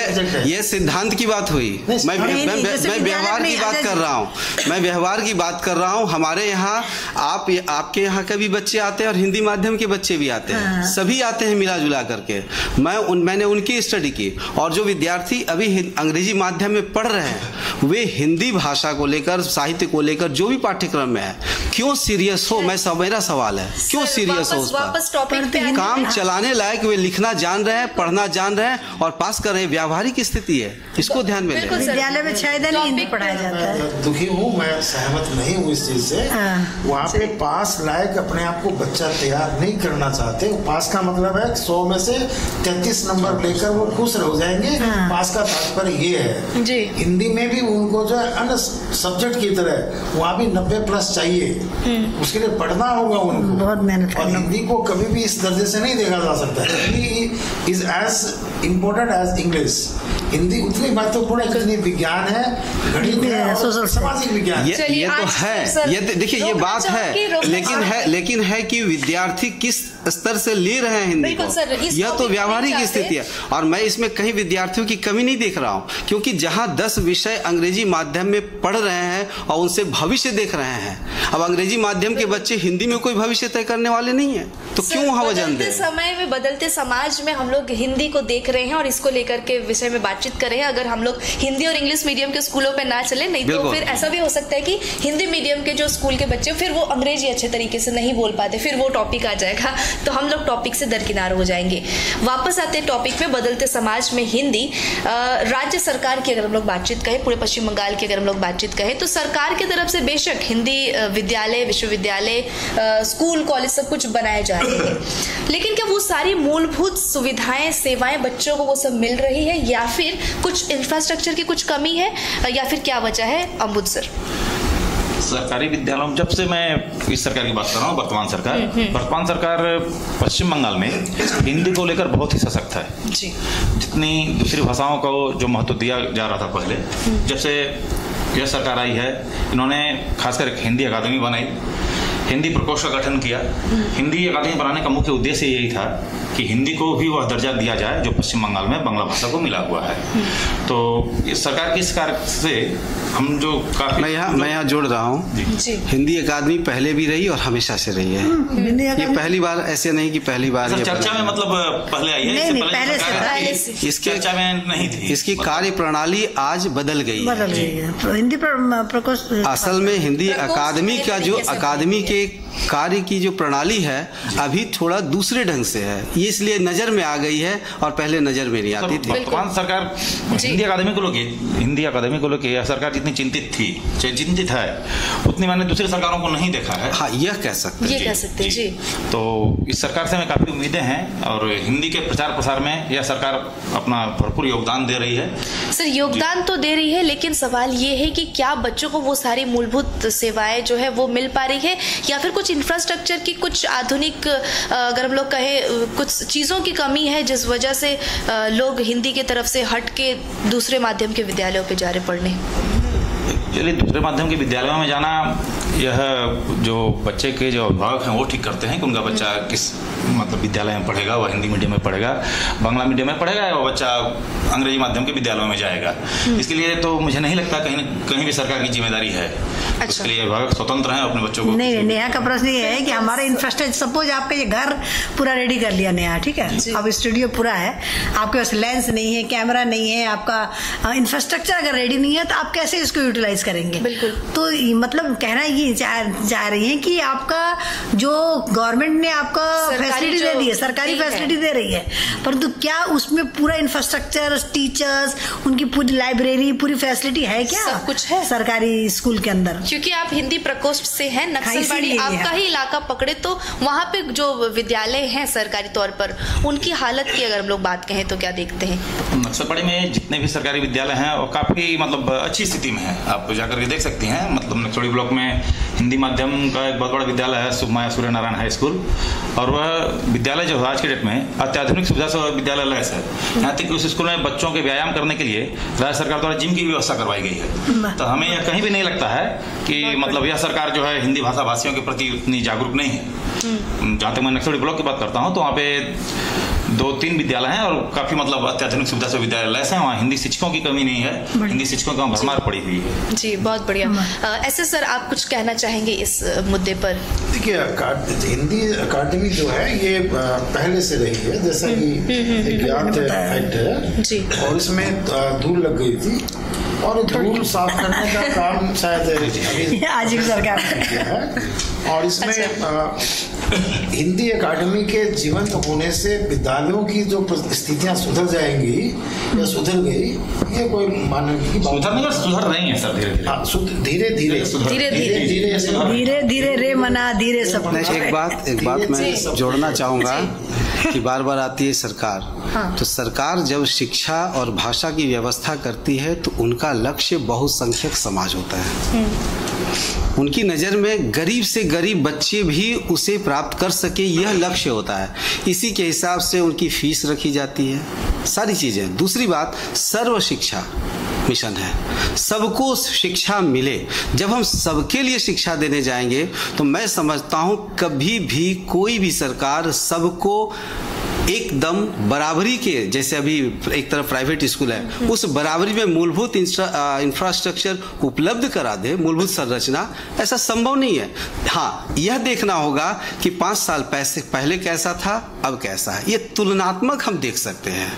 ये सिद्धांत की बात हुई, मैं व्यवहार की बात कर रहा हूँ, मैं व्यवहार की बात कर रहा हूँ। हमारे यहाँ आपके यहाँ के भी बच्चे आते हैं और हिंदी माध्यम के बच्चे भी आते हैं, सभी आते हैं मिला जुला करके। मैंने उनकी स्टडी की, और जो विद्यार्थी अभी अंग्रेजी माध्यम में पढ़ रहे हैं वे हिंदी भाषा को लेकर, साहित्य को लेकर जो भी पाठ्यक्रम में है, क्यों सीरियस हो? मेरा सवाल है, क्यों सीरियस हो उस पर? काम चलाने लायक वे लिखना जान रहे हैं, पढ़ना जान रहे हैं और पास कर रहे हैं, व्यावहारिक स्थिति है, इसको ध्यान में लें। विद्यालय में 6 दिन हिंदी पढ़ाया जाता है। दुखी हूँ, मैं सहमत नहीं हूँ इस चीज से। वहाँ पे पास लायक अपने आप को बच्चा तैयार नहीं करना चाहते। पास का मतलब है 100 में से 33 नंबर लेकर वो खुश हो जाएंगे, पास का तात्पर्य ये है। जी। हिंदी में भी उनको जो है अन्य सब्जेक्ट की तरह वहाँ भी 90+ चाहिए, उसके लिए पढ़ना होगा उनको, बहुत मेहनत और हिंदी को कभी भी इस दर्जे से नहीं देखा जा सकता। Hindi is as important as English. Hindi उतनी महत्वपूर्ण है जितनी विज्ञान है, गणित है, सामाजिक विज्ञान। ये तो है, ये देखिए ये बात है, लेकिन है कि विद्यार्थी किस स्तर से ले रहे हैं हिंदी को, यह तो व्यावहारिक स्थिति है। और मैं इसमें कहीं विद्यार्थियों की कमी नहीं देख रहा हूँ, क्योंकि जहाँ 10 विषय अंग्रेजी माध्यम में पढ़ रहे हैं और उनसे भविष्य देख रहे हैं, अब अंग्रेजी माध्यम के बच्चे हिंदी में कोई भविष्य तय करने वाले नहीं है, तो क्यों वहाँ वजन दे? समय में, बदलते समाज में हम लोग हिंदी को देख रहे हैं और इसको लेकर के विषय में बातचीत कर रहे हैं। अगर हम लोग हिंदी और इंग्लिश मीडियम के स्कूलों पे ना चले, नहीं तो फिर ऐसा भी हो सकता है कि हिंदी मीडियम के जो स्कूल के बच्चे फिर वो अंग्रेजी अच्छे तरीके से नहीं बोल पाते, फिर वो टॉपिक आ जाएगा, तो हम लोग टॉपिक से दरकिनार हो जाएंगे। वापस आते टॉपिक पे, बदलते समाज में हिंदी। राज्य सरकार की अगर हम लोग बातचीत करें, पूरे पश्चिम बंगाल की अगर हम लोग बातचीत करें, तो सरकार की तरफ से बेशक हिंदी विद्यालय, विश्वविद्यालय, स्कूल, कॉलेज सब कुछ बनाए जा रहे हैं, लेकिन क्या वो सारी मूलभूत सुविधाएं, सेवाएं बच्चों को वो सब मिल रही है, या फिर कुछ इंफ्रास्ट्रक्चर की कुछ कमी है, या फिर क्या वजह है? अम्बुज सर। सरकारी विद्यालयों में, जब से मैं इस सरकार की बात कर रहा हूँ, वर्तमान सरकार पश्चिम बंगाल में हिंदी को लेकर बहुत ही सशक्त है जी। जितनी दूसरी भाषाओं को जो महत्व दिया जा रहा था पहले, जब से यह सरकार आई है, इन्होंने खासकर हिंदी अकादमी बनाई, हिंदी प्रकोष्ठ का गठन किया। हिंदी अकादमी बनाने का मुख्य उद्देश्य यही था कि हिंदी को भी वह दर्जा दिया जाए जो पश्चिम बंगाल में बांग्ला भाषा को मिला हुआ है। तो सरकार की इस कार्य से हम जो काफी मैं यहाँ जोड़ रहा हूँ, हिंदी अकादमी पहले भी रही और हमेशा से रही है। ये पहली बार ऐसे नहीं कि पहली बार चर्चा में मतलब पहले आई है, पहले से इसके चर्चा में नहीं थी। इसकी कार्य प्रणाली आज बदल गई है। हिंदी प्रकोष्ठ असल में हिंदी अकादमी का जो अकादमी के कार्य की जो प्रणाली है अभी थोड़ा दूसरे ढंग से है, ये इसलिए नजर में आ गई है और पहले नजर में नहीं आती थी। वर्तमान सरकार हिंदी अकादमी को लेकर सरकार जितनी चिंतित है उतनी मैंने दूसरी सरकारों को नहीं देखा है। हाँ, यह कह सकते हैं जी। तो इस सरकार से हमें काफी उम्मीदें हैं और हिंदी के प्रचार प्रसार में यह सरकार अपना भरपूर योगदान दे रही है। सर, योगदान तो दे रही है, लेकिन सवाल ये है कि क्या बच्चों को वो सारी मूलभूत सेवाएं जो है वो मिल पा रही है, या फिर कुछ इंफ्रास्ट्रक्चर की, कुछ आधुनिक अगर हम लोग कहें कुछ चीज़ों की कमी है जिस वजह से लोग हिंदी की तरफ से हट के दूसरे माध्यम के विद्यालयों पे जा रहे पढ़ने? चलिए, दूसरे माध्यम के विद्यालयों में जाना यह जो बच्चे के जो अभिभावक हैं वो ठीक करते हैं कि उनका बच्चा किस मतलब विद्यालय में पढ़ेगा, वह हिंदी मीडियम में पढ़ेगा, बांग्ला मीडियम में पढ़ेगा, या वह बच्चा अंग्रेजी माध्यम के विद्यालयों में जाएगा। इसके लिए तो मुझे नहीं लगता कहीं भी सरकार की जिम्मेदारी है। अच्छा। उसके लिए अभिभावक स्वतंत्र हैं अपने बच्चों को। नहीं, नेहा का प्रश्न ये है कि हमारा इंफ्रास्ट्रक्चर, सपोज आपका ये घर पूरा रेडी कर लिया नेहा, ठीक है, अब स्टूडियो पूरा है, आपके पास लेंस नहीं है, कैमरा नहीं है, आपका इंफ्रास्ट्रक्चर अगर रेडी नहीं है तो आप कैसे इसको यूटिलाइज करेंगे? बिल्कुल। तो मतलब कहना ये चाह रही है कि आपका जो गवर्नमेंट ने आपका फैसिलिटी दे दी है, सरकारी फैसिलिटी दे रही है, परंतु क्या उसमें पूरा इंफ्रास्ट्रक्चर, टीचर्स, उनकी पूरी लाइब्रेरी, पूरी फैसिलिटी है क्या? सब कुछ है सरकारी स्कूल के अंदर। क्योंकि आप हिंदी प्रकोष्ठ से हैं, नक्सलबाड़ी आपका ही इलाका पकड़े, तो वहाँ पे जो विद्यालय हैं सरकारी तौर पर, उनकी हालत की अगर हम लोग बात कहें तो क्या देखते हैं? नक्सलबाड़ी में जितने भी सरकारी विद्यालय हैं वो काफी मतलब अच्छी स्थिति में है, आप जाकर के देख सकती हैं। मतलब नक्सलबाड़ी ब्लॉक में हिंदी माध्यम का एक बहुत बड़ा विद्यालय है, सुमाया सूर्य नारायण हाई स्कूल, और वह विद्यालय जो है आज के डेट में अत्याधुनिक सुविधा से विद्यालय लैस है। यहाँ तक कि उस स्कूल में बच्चों के व्यायाम करने के लिए राज्य सरकार द्वारा जिम की व्यवस्था करवाई गई है। तो हमें यह कहीं भी नहीं लगता है कि मतलब यह सरकार जो है हिंदी भाषा भाषियों के प्रति उतनी जागरूक नहीं है। जहाँ तक मैं नक्सलबाड़ी ब्लॉक की बात करता हूँ तो वहाँ पे 2-3 विद्यालय हैं और काफी मतलब अत्याधुनिक सुविधा से विद्यालय हैं। वहाँ हिंदी शिक्षकों की कमी नहीं है, हिंदी शिक्षकों की भरमार पड़ी हुई है। जी, बहुत बढ़िया। ऐसे सर, आप कुछ कहना चाहेंगे इस मुद्दे पर? देखिए, हिंदी अकादमी जो है ये पहले से रही है, जैसा कि ज्ञात फैक्ट है जी, और इसमें धूल लग गई थी और धूल साफ करने का काम शायद आज की सरकार ने किया है। और इसमें हिंदी अकादमी के जीवंत होने से विद्यालयों की जो स्थितियां सुधर जाएंगी या सुधर गई, ये कोई मानने की बात नहीं। सुधर रही है सर, धीरे धीरे रे मना धीरे सब। एक बात मैं जोड़ना चाहूंगा कि बार बार आती है सरकार। हाँ। तो सरकार जब शिक्षा और भाषा की व्यवस्था करती है तो उनका लक्ष्य बहुसंख्यक समाज होता है। उनकी नज़र में गरीब से गरीब बच्चे भी उसे प्राप्त कर सके, यह लक्ष्य होता है। इसी के हिसाब से उनकी फीस रखी जाती है, सारी चीज़ें। दूसरी बात, सर्व शिक्षा मिशन है, सबको शिक्षा मिले। जब हम सबके लिए शिक्षा देने जाएंगे तो मैं समझता हूँ कभी भी कोई भी सरकार सबको एकदम बराबरी के, जैसे अभी एक तरफ प्राइवेट स्कूल है, उस बराबरी में मूलभूत इंफ्रास्ट्रक्चर उपलब्ध करा दे, मूलभूत संरचना, ऐसा संभव नहीं है। हाँ, यह देखना होगा कि 5 साल पहले कैसा था, अब कैसा है, ये तुलनात्मक हम देख सकते हैं।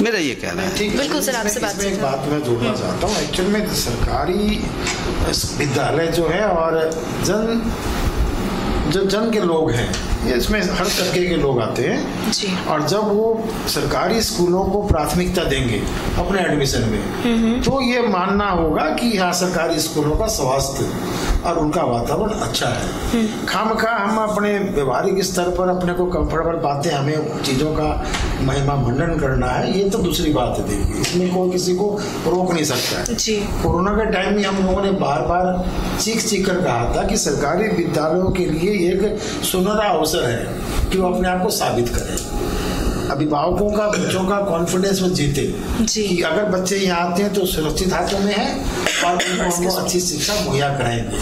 मेरा ये कहना है। बिल्कुल सर, आपसे एक बात मैं जोड़ना चाहता हूँ। एक्चुअल में सरकारी विद्यालय जो है और जन के लोग हैं, इसमें हर तबके के लोग आते हैं जी। और जब वो सरकारी स्कूलों को प्राथमिकता देंगे अपने एडमिशन में, तो ये मानना होगा कि यहाँ सरकारी स्कूलों का स्वास्थ्य और उनका वातावरण अच्छा है। खामखा हम अपने व्यवहारिक स्तर पर अपने को कंफर्टेबल पाते हैं, हमें चीज़ों का महिमा मंडन करना है, ये तो दूसरी बात है। देखिए, इसमें कोई किसी को रोक नहीं सकता है जी। कोरोना के टाइम में हम लोगों ने बार बार चीख कर कहा था कि सरकारी विद्यालयों के लिए एक सुनहरा अवसर है कि वो अपने आप को साबित करें। अभिभावकों का, बच्चों का कॉन्फिडेंस वो जीते कि अगर बच्चे यहाँ आते हैं तो सुरक्षित हाथों में है और उनको हम अच्छी शिक्षा मुहैया कराएंगे,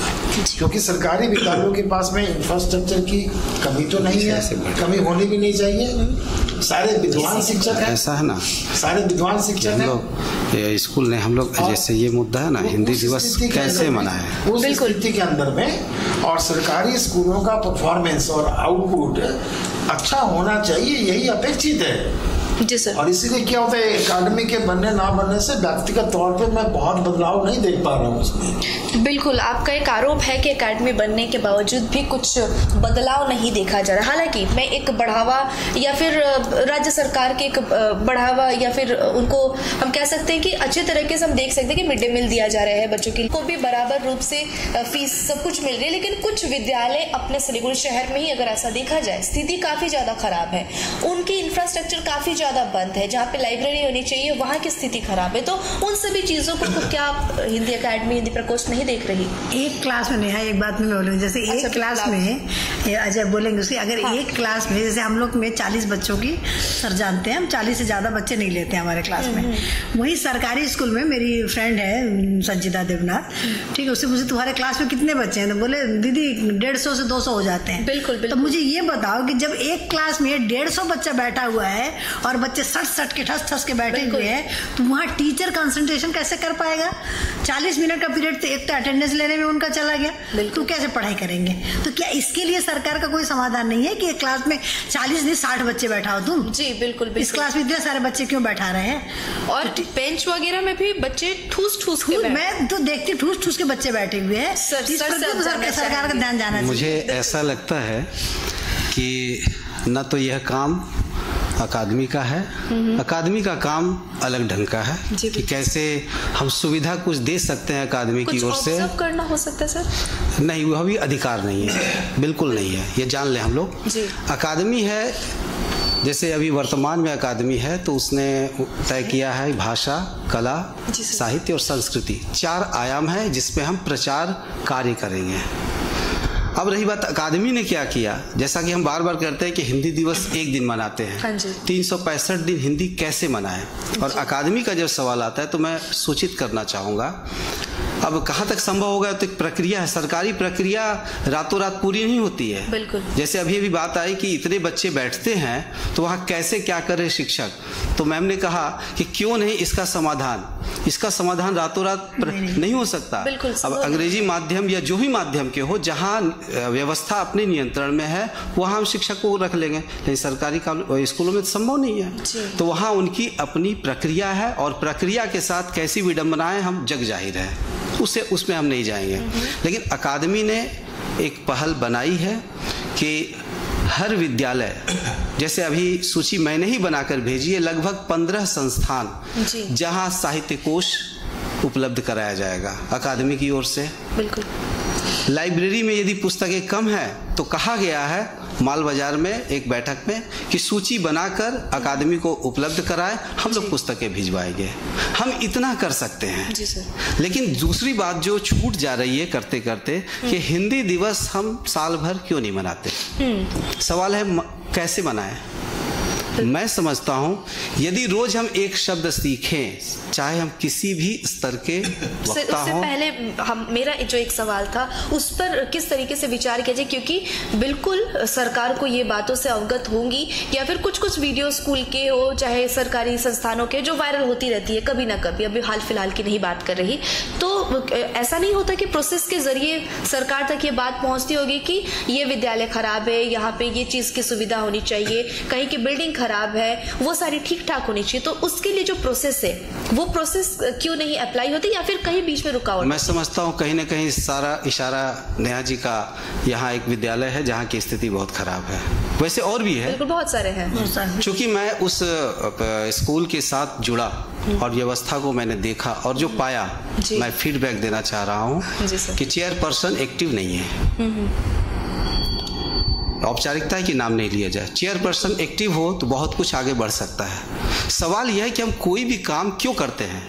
क्योंकि सरकारी विद्यालयों के पास में इंफ्रास्ट्रक्चर की कमी तो नहीं है, कमी होनी भी नहीं चाहिए। सारे विद्वान शिक्षक हैं, ऐसा है ना, सारे विद्वान शिक्षक हैं। हम लोग स्कूल ने हम लोग जैसे ये मुद्दा है ना, हिंदी दिवस कैसे मनाए उस स्थिति के अंदर में, और सरकारी स्कूलों का परफॉर्मेंस और आउटपुट अच्छा होना चाहिए, यही अपेक्षित है। जी सर। और इसीलिए क्या होता है, एकेडमी के बनने ना बनने से व्यक्तिगत तौर पे मैं बहुत बदलाव नहीं देख पा रहा हूँ उसमें। बिल्कुल, आपका एक आरोप है कि एकेडमी बनने के बावजूद भी कुछ बदलाव नहीं देखा जा रहा। हालांकि मैं एक बढ़ावा या फिर राज्य सरकार के एक बढ़ावा या फिर उनको हम कह सकते हैं कि अच्छे तरीके से हम देख सकते हैं कि मिड डे मील दिया जा रहा है बच्चों को भी बराबर रूप से फीस सब कुछ मिल रही है, लेकिन कुछ विद्यालय अपने सिलीगुड़ी शहर में ही अगर ऐसा देखा जाए स्थिति काफ़ी ज़्यादा खराब है। उनकी इंफ्रास्ट्रक्चर काफ़ी ज़्यादा बंद है, जहाँ पे लाइब्रेरी होनी चाहिए वहाँ की स्थिति खराब है। तो उन सभी चीज़ों को क्या हिंदी एकेडमी, हिंदी प्रकोष्ठ नहीं देख रही? एक क्लास में नेहा, एक बात मैं बोलूँगी, जैसे एक क्लास में अजय बोलेंगे उसकी, अगर एक क्लास में जैसे हम लोग में 40 बच्चों की सर जानते हैं, हम 40 से ज़्यादा बच्चे नहीं लेते हैं हमारे क्लास में। वही सरकारी स्कूल में मेरी फ्रेंड है संजीदा देवनाथ, ठीक है, उससे मुझे तुम्हारे क्लास में कितने बच्चे हैं? तो बोले दीदी 150 से 200 हो जाते हैं। बिल्कुल। तो मुझे ये बताओ कि जब एक क्लास में 150 बच्चा बैठा हुआ है और बच्चे सट के ठस के बैठे हुए हैं, तो वहाँ टीचर कंसंट्रेशन कैसे कर पाएगा? 40 मिनट का पीरियड तो एक तो अटेंडेंस लेने में उनका चला गया, तो कैसे पढ़ाई करेंगे? तो क्या इसके लिए सरकार का कोई समाधान नहीं है कि एक क्लास में 40 नहीं 60 बच्चे बैठाओ तुम? जी बिल्कुल। इस क्लास में इतने सारे बच्चे क्यों बैठा रहे हैं? और बेंच वगैरह में भी बच्चे ठूस के मैं तो देखती ठूस के बच्चे बैठे हुए हैं। सरकार का ध्यान जाना चाहिए। मुझे ऐसा लगता है कि न तो यह काम अकादमी का है, अकादमी का काम अलग ढंग का है कि कैसे हम सुविधा कुछ दे सकते हैं अकादमी की ओर से। करना हो सकता है सर? नहीं, वह भी अधिकार नहीं है, बिल्कुल नहीं है, ये जान लें हम लोग। अकादमी है, जैसे अभी वर्तमान में अकादमी है तो उसने तय किया है भाषा, कला, साहित्य और संस्कृति 4 आयाम है जिसमें हम प्रचार कार्य करेंगे। अब रही बात अकादमी ने क्या किया, जैसा कि हम बार बार कहते हैं कि हिंदी दिवस एक दिन मनाते हैं, 365 दिन हिंदी कैसे मनाएं? और अकादमी का जब सवाल आता है तो मैं सूचित करना चाहूँगा, अब कहाँ तक संभव होगा तो एक प्रक्रिया है, सरकारी प्रक्रिया रातों रात पूरी नहीं होती है। बिल्कुल। जैसे अभी बात आई कि इतने बच्चे बैठते हैं तो वहाँ कैसे क्या करे शिक्षक, तो मैम ने कहा कि क्यों नहीं इसका समाधान रातों रात नहीं हो सकता। अब अंग्रेजी माध्यम या जो भी माध्यम के हो, जहाँ व्यवस्था अपने नियंत्रण में है वहाँ हम शिक्षक को रख लेंगे, लेकिन सरकारी स्कूलों में तो संभव नहीं है। तो वहाँ उनकी अपनी प्रक्रिया है और प्रक्रिया के साथ कैसी विडंबनाएं हम जग जाहिर है, उसमें हम नहीं जाएंगे। लेकिन अकादमी ने एक पहल बनाई है कि हर विद्यालय, जैसे अभी सूची मैंने ही बनाकर भेजी है, लगभग 15 संस्थान जहां साहित्य कोश उपलब्ध कराया जाएगा अकादमी की ओर से। बिल्कुल। लाइब्रेरी में यदि पुस्तकें कम है तो कहा गया है माल बाजार में एक बैठक में कि सूची बनाकर अकादमी को उपलब्ध कराए, हम लोग पुस्तकें भिजवाएंगे। हम इतना कर सकते हैं जी सर। लेकिन दूसरी बात जो छूट जा रही है करते करते कि हिंदी दिवस हम साल भर क्यों नहीं मनाते? सवाल है कैसे मनाएं? मैं समझता हूं यदि रोज हम एक शब्द सीखें, चाहे हम किसी भी स्तर के वक्ता हों। पहले मेरा जो एक सवाल था उस पर किस तरीके से विचार किया जाए, क्योंकि बिल्कुल सरकार को ये बातों से अवगत होंगी या फिर कुछ वीडियो स्कूल के हो चाहे सरकारी संस्थानों के जो वायरल होती रहती है कभी ना कभी, अभी हाल फिलहाल की नहीं बात कर रही, तो ऐसा नहीं होता कि प्रोसेस के जरिए सरकार तक ये बात पहुंचती होगी कि ये विद्यालय खराब है, यहाँ पे ये चीज की सुविधा होनी चाहिए, कहीं की बिल्डिंग खराब है, वो सारी ठीक ठाक होनी चाहिए। तो उसके लिए जो प्रोसेस है वो प्रोसेस क्यों नहीं अप्लाई होती या फिर कहीं बीच में रुकावट? मैं समझता हूँ कहीं ना कहीं सारा इशारा नेहा जी का, यहाँ एक विद्यालय है जहाँ की स्थिति बहुत खराब है, वैसे और भी है। बिल्कुल, बहुत सारे हैं। चूंकि मैं उस स्कूल के साथ जुड़ा और व्यवस्था को मैंने देखा और जो पाया, मैं फीडबैक देना चाह रहा हूँ कि चेयरपर्सन एक्टिव नहीं है। औपचारिकता है कि नाम नहीं लिया जाए, चेयरपर्सन एक्टिव हो तो बहुत कुछ आगे बढ़ सकता है। सवाल यह है कि हम कोई भी काम क्यों करते हैं?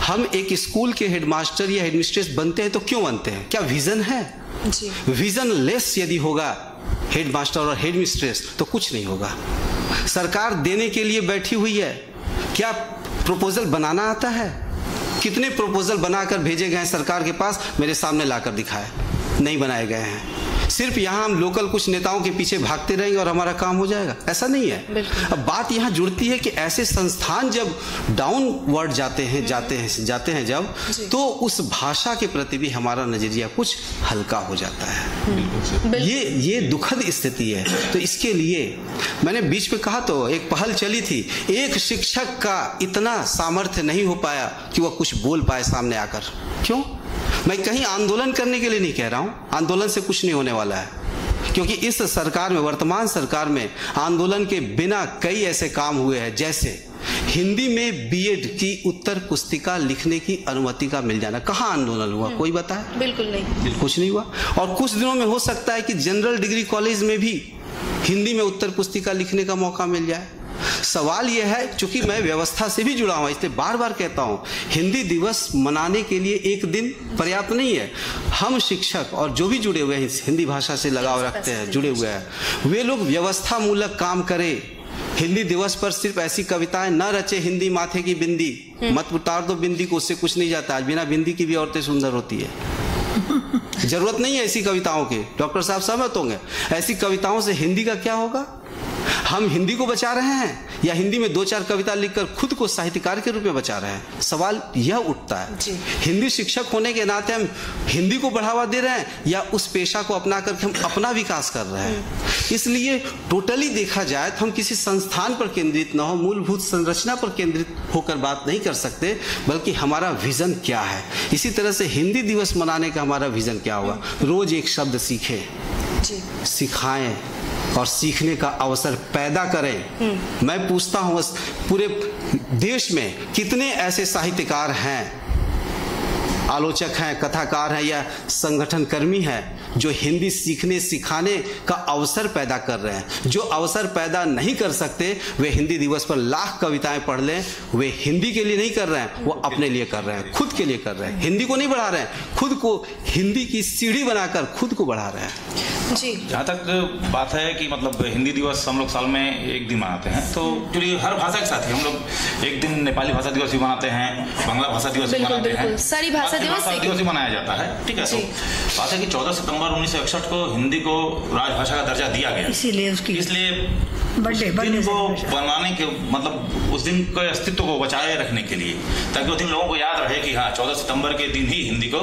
हम एक स्कूल के हेडमास्टर या हेडमिस्ट्रेस बनते हैं तो क्यों बनते हैं? क्या विजन है? विजन लेस यदि होगा हेडमास्टर और हेडमिस्ट्रेस तो कुछ नहीं होगा। सरकार देने के लिए बैठी हुई है, क्या प्रपोजल बनाना आता है? कितने प्रपोजल बनाकर भेजे गए हैं सरकार के पास, मेरे सामने लाकर दिखाए, नहीं बनाए गए हैं। सिर्फ यहाँ हम लोकल कुछ नेताओं के पीछे भागते रहेंगे और हमारा काम हो जाएगा, ऐसा नहीं है। अब बात यहाँ जुड़ती है कि ऐसे संस्थान जब डाउनवर्ड जाते हैं जब, तो उस भाषा के प्रति भी हमारा नजरिया कुछ हल्का हो जाता है। ये दुखद स्थिति है। तो इसके लिए मैंने बीच में कहा, तो एक पहल चली थी, एक शिक्षक का इतना सामर्थ्य नहीं हो पाया कि वह कुछ बोल पाए सामने आकर। क्यों? मैं कहीं आंदोलन करने के लिए नहीं कह रहा हूं, आंदोलन से कुछ नहीं होने वाला है, क्योंकि इस सरकार में, वर्तमान सरकार में आंदोलन के बिना कई ऐसे काम हुए हैं, जैसे हिंदी में बीएड की उत्तर पुस्तिका लिखने की अनुमति का मिल जाना। कहाँ आंदोलन हुआ, कोई बताए? बिल्कुल नहीं, कुछ नहीं हुआ। और कुछ दिनों में हो सकता है कि जनरल डिग्री कॉलेज में भी हिंदी में उत्तर पुस्तिका लिखने का मौका मिल जाए। सवाल यह है, चूंकि मैं व्यवस्था से भी जुड़ा हुआ, इसलिए बार बार कहता हूं, हिंदी दिवस मनाने के लिए एक दिन पर्याप्त नहीं है। हम शिक्षक और जो भी जुड़े हुए हैं, हिंदी भाषा से लगाव रखते हैं, जुड़े हुए हैं, वे लोग व्यवस्था मूलक काम करें। हिंदी दिवस पर सिर्फ ऐसी कविताएं न रचे, हिंदी माथे की बिंदी, मत उतार दो बिंदी को, उससे कुछ नहीं जाता। आज बिना बिंदी की भी औरतें सुंदर होती है। जरूरत नहीं है ऐसी कविताओं की, डॉक्टर साहब सहमत होंगे। ऐसी कविताओं से हिंदी का क्या होगा? हम हिंदी को बचा रहे हैं या हिंदी में 2-4 कविता लिखकर खुद को साहित्यकार के रूप में बचा रहे हैं? सवाल यह उठता है। हिंदी शिक्षक होने के नाते हम हिंदी को बढ़ावा दे रहे हैं या उस पेशा को अपना करके हम अपना विकास कर रहे हैं? इसलिए टोटली देखा जाए तो हम किसी संस्थान पर केंद्रित न हो, मूलभूत संरचना पर केंद्रित होकर बात नहीं कर सकते, बल्कि हमारा विजन क्या है। इसी तरह से हिंदी दिवस मनाने का हमारा विजन क्या होगा? रोज एक शब्द सीखें, सिखाएं और सीखने का अवसर पैदा करें। मैं पूछता हूं, पूरे देश में कितने ऐसे साहित्यकार हैं, आलोचक हैं, कथाकार हैं या संगठन कर्मी हैं जो हिंदी सीखने सिखाने का अवसर पैदा कर रहे हैं? जो अवसर पैदा नहीं कर सकते, वे हिंदी दिवस पर लाख कविताएं पढ़ लें, वे हिंदी के लिए नहीं कर रहे हैं, वो अपने लिए कर रहे हैं, खुद के लिए कर रहे हैं। हिंदी को नहीं बढ़ा रहे हैं, खुद को हिंदी की सीढ़ी बनाकर खुद को बढ़ा रहे हैं। जी, जहाँ तक बात है कि मतलब हिंदी दिवस हम लोग साल में एक दिन मनाते हैं, तो चलिए हर भाषा के साथ ही हम लोग एक दिन नेपाली भाषा दिवस भी मनाते हैं, बांग्ला भाषा दिवस भी मनाते हैं, सारी भाषा दिवस भी मनाया जाता है। ठीक है, तो बात है कि 14 सितंबर 1961 को हिंदी को राजभाषा का दर्जा दिया गया, इसलिए दिन को बनाने के मतलब उस दिन के अस्तित्व को बचाए रखने के लिए, ताकि उस दिन लोगों को याद रहे कि हाँ 14 सितंबर के दिन ही हिंदी को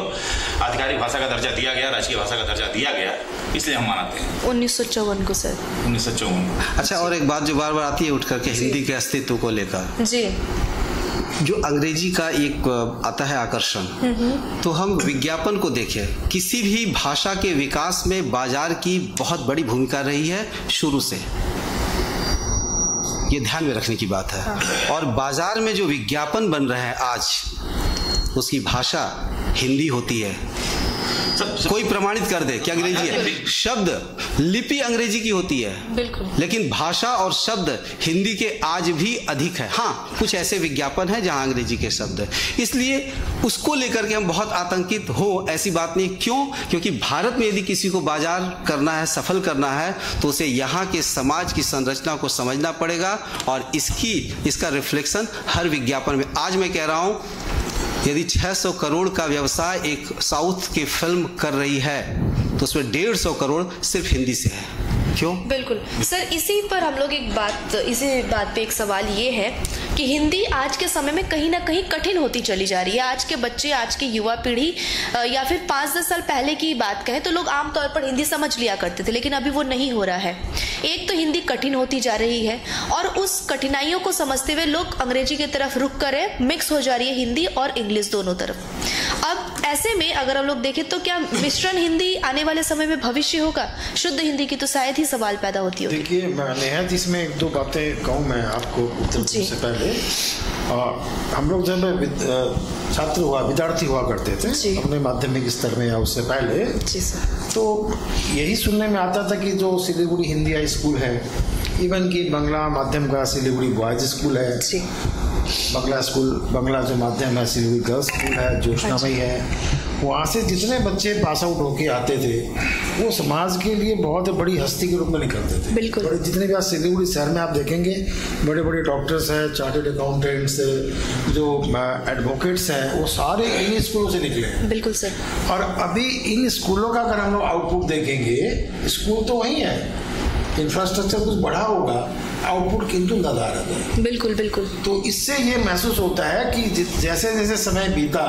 आधिकारिक भाषा का दर्जा दिया गया, राष्ट्रीय भाषा का दर्जा दिया गया, इसलिए हम मनाते हैं 1954 को सर, 1954। अच्छा, और एक बात जो बार बार आती है उठ करके हिंदी के अस्तित्व को लेकर, जी, जो अंग्रेजी का एक आता है आकर्षण, तो हम विज्ञापन को देखें, किसी भी भाषा के विकास में बाजार की बहुत बड़ी भूमिका रही है शुरू से, ये ध्यान में रखने की बात है। और बाजार में जो विज्ञापन बन रहे हैं आज, उसकी भाषा हिंदी होती है। कोई प्रमाणित कर दे कि अंग्रेजी है, शब्द लिपि अंग्रेजी की होती है, बिल्कुल, लेकिन भाषा और शब्द हिंदी के आज भी अधिक है। हाँ, कुछ ऐसे विज्ञापन है जहां अंग्रेजी के शब्द है, इसलिए उसको लेकर के हम बहुत आतंकित हो, ऐसी बात नहीं। क्यों? क्योंकि भारत में यदि किसी को बाजार करना है, सफल करना है, तो उसे यहाँ के समाज की संरचना को समझना पड़ेगा और इसका रिफ्लेक्शन हर विज्ञापन में। आज मैं कह रहा हूं, यदि 600 करोड़ का व्यवसाय एक साउथ की फिल्म कर रही है, तो उसमें 150 करोड़ सिर्फ हिंदी से है। क्यों? बिल्कुल सर, इसी पर हम लोग इसी बात पे एक सवाल ये है कि हिंदी आज के समय में कहीं ना कहीं कठिन होती चली जा रही है। आज के बच्चे, आज की युवा पीढ़ी, या फिर 5-10 साल पहले की बात कहें तो लोग आमतौर पर हिंदी समझ लिया करते थे, लेकिन अभी वो नहीं हो रहा है। एक तो हिंदी कठिन होती जा रही है और उस कठिनाइयों को समझते हुए लोग अंग्रेजी की तरफ रुख करे, मिक्स हो जा रही है हिंदी और इंग्लिश दोनों तरफ। अब ऐसे में अगर हम लोग देखें तो क्या मिश्रण हिंदी आने वाले समय में भविष्य होगा? शुद्ध हिंदी की तो शायद ही सवाल पैदा होती होगी। देखिए, मैं निहायत इसमें 1-2 बातें कहूँ मैं आपको उत्तर से पहले। हम लोग जब विद्यार्थी हुआ करते थे अपने माध्यमिक स्तर में या उससे पहले, तो यही सुनने में आता था कि जो सिलीगुड़ी हिंदी हाई स्कूल है, इवन कि बंगला माध्यम का सिलीगुड़ी बॉयज स्कूल है, बंगला जो माध्यम है सिलीगुड़ी गर्ल्स स्कूल है, जोशनामयी है, वहाँ से जितने बच्चे पास आउट होके आते थे वो समाज के लिए बहुत बड़ी हस्ती के रूप में निकलते थे। बिल्कुल। बड़े जितने भी आज सिलीगुड़ी शहर में आप देखेंगे बड़े बड़े डॉक्टर्स हैं, चार्टर्ड अकाउंटेंट्स, जो एडवोकेट्स हैं, वो सारे इन स्कूलों से निकले हैं। बिल्कुल सर। और अभी इन स्कूलों का अगर हम लोग आउटपुट देखेंगे, स्कूल तो वही है, इंफ्रास्ट्रक्चर कुछ बढ़ा होगा, आउटपुट किंतु नदारद है। बिल्कुल बिल्कुल। तो इससे ये महसूस होता है कि जैसे जैसे समय बीता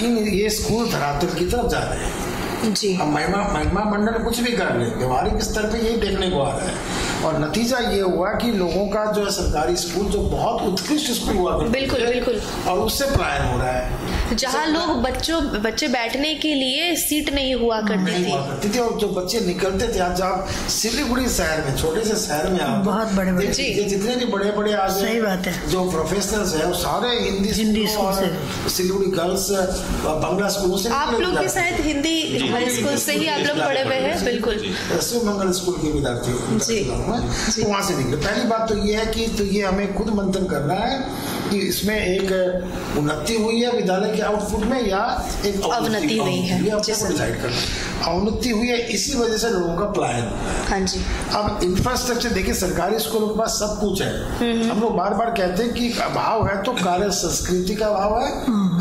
ये स्कूल धरातल की तरफ जा रहे हैं जी। अब महिमा मंडल कुछ भी कर ले, व्यवहारिक स्तर पे यही देखने को आ रहा है। और नतीजा ये हुआ कि लोगों का जो है सरकारी स्कूल जो बहुत उत्कृष्ट स्कूल हुआ करते बिल्कुल थे, बिल्कुल, और उससे पलायन हो रहा है। जहाँ लोग बच्चे बैठने के लिए सीट नहीं हुआ करती थी। और जो बच्चे निकलते थे, आज आप सिलीगुड़ी शहर में, छोटे से शहर में आप बहुत बड़े बड़े जितने भी बड़े बड़े आज सही बात है जो प्रोफेशनल्स है वो सारे हिंदी स्कूल से, सिलीगुड़ी गर्ल्स बांग्ला स्कूलों से। आप लोग भी शायद हिंदी हाई स्कूल से ही आप लोग पढ़े हुए हैं। बिल्कुल। शिव मंगल स्कूल के विद्यार्थी वहाँ से निकले। पहली बात तो ये है कि तो ये हमें खुद मंथन करना है कि इसमें एक उन्नति हुई है विद्यालय के आउटपुट में या एक अवनति हुई है, ये आपको डिसाइड करना। अवनति हुई है, इसी वजह से लोगों का पलायन हुआ है। हाँ जी। अब इंफ्रास्ट्रक्चर देखिए, सरकारी स्कूलों के पास सब कुछ है। हम लोग बार बार कहते हैं कि अभाव है तो कार्य संस्कृति का अभाव है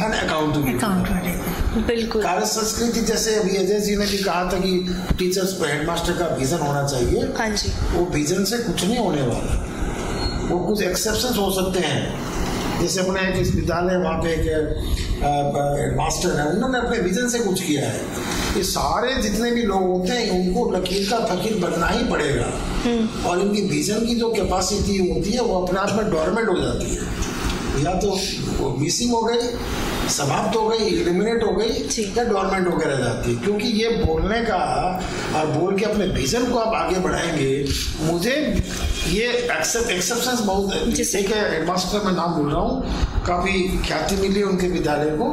एंड अकाउंटेबिलिटी। बिल्कुल। कार्य संस्कृति जैसे अभी अजय जी ने भी कहा था कि टीचर्स पर हेडमास्टर का विजन होना चाहिए। हाँ जी। वो विजन से कुछ नहीं होने वाला, वो कुछ एक्सेप्शंस हो सकते हैं। जैसे अपने एक विद्यालय वहाँ पे एक हेडमास्टर है, उन्होंने अपने विजन से कुछ किया है। ये सारे जितने भी लोग होते हैं उनको लकीर का फकीर बनना ही पड़ेगा, और इनकी विजन की जो कैपेसिटी होती है वो अपने आप में डोरमेंट हो जाती है, या तो वो मिसिंग हो गई, समाप्त हो गई, इलिमिनेट हो गई, या डोरमेंट होकर रह जाती है। क्योंकि ये बोलने का और बोल के अपने विजन को आप आगे बढ़ाएंगे, मुझे ये एक्सेप्शंस बहुत एक हेडमास्टर मैं नाम बोल रहा हूँ, काफी ख्याति मिली उनके विद्यालय को।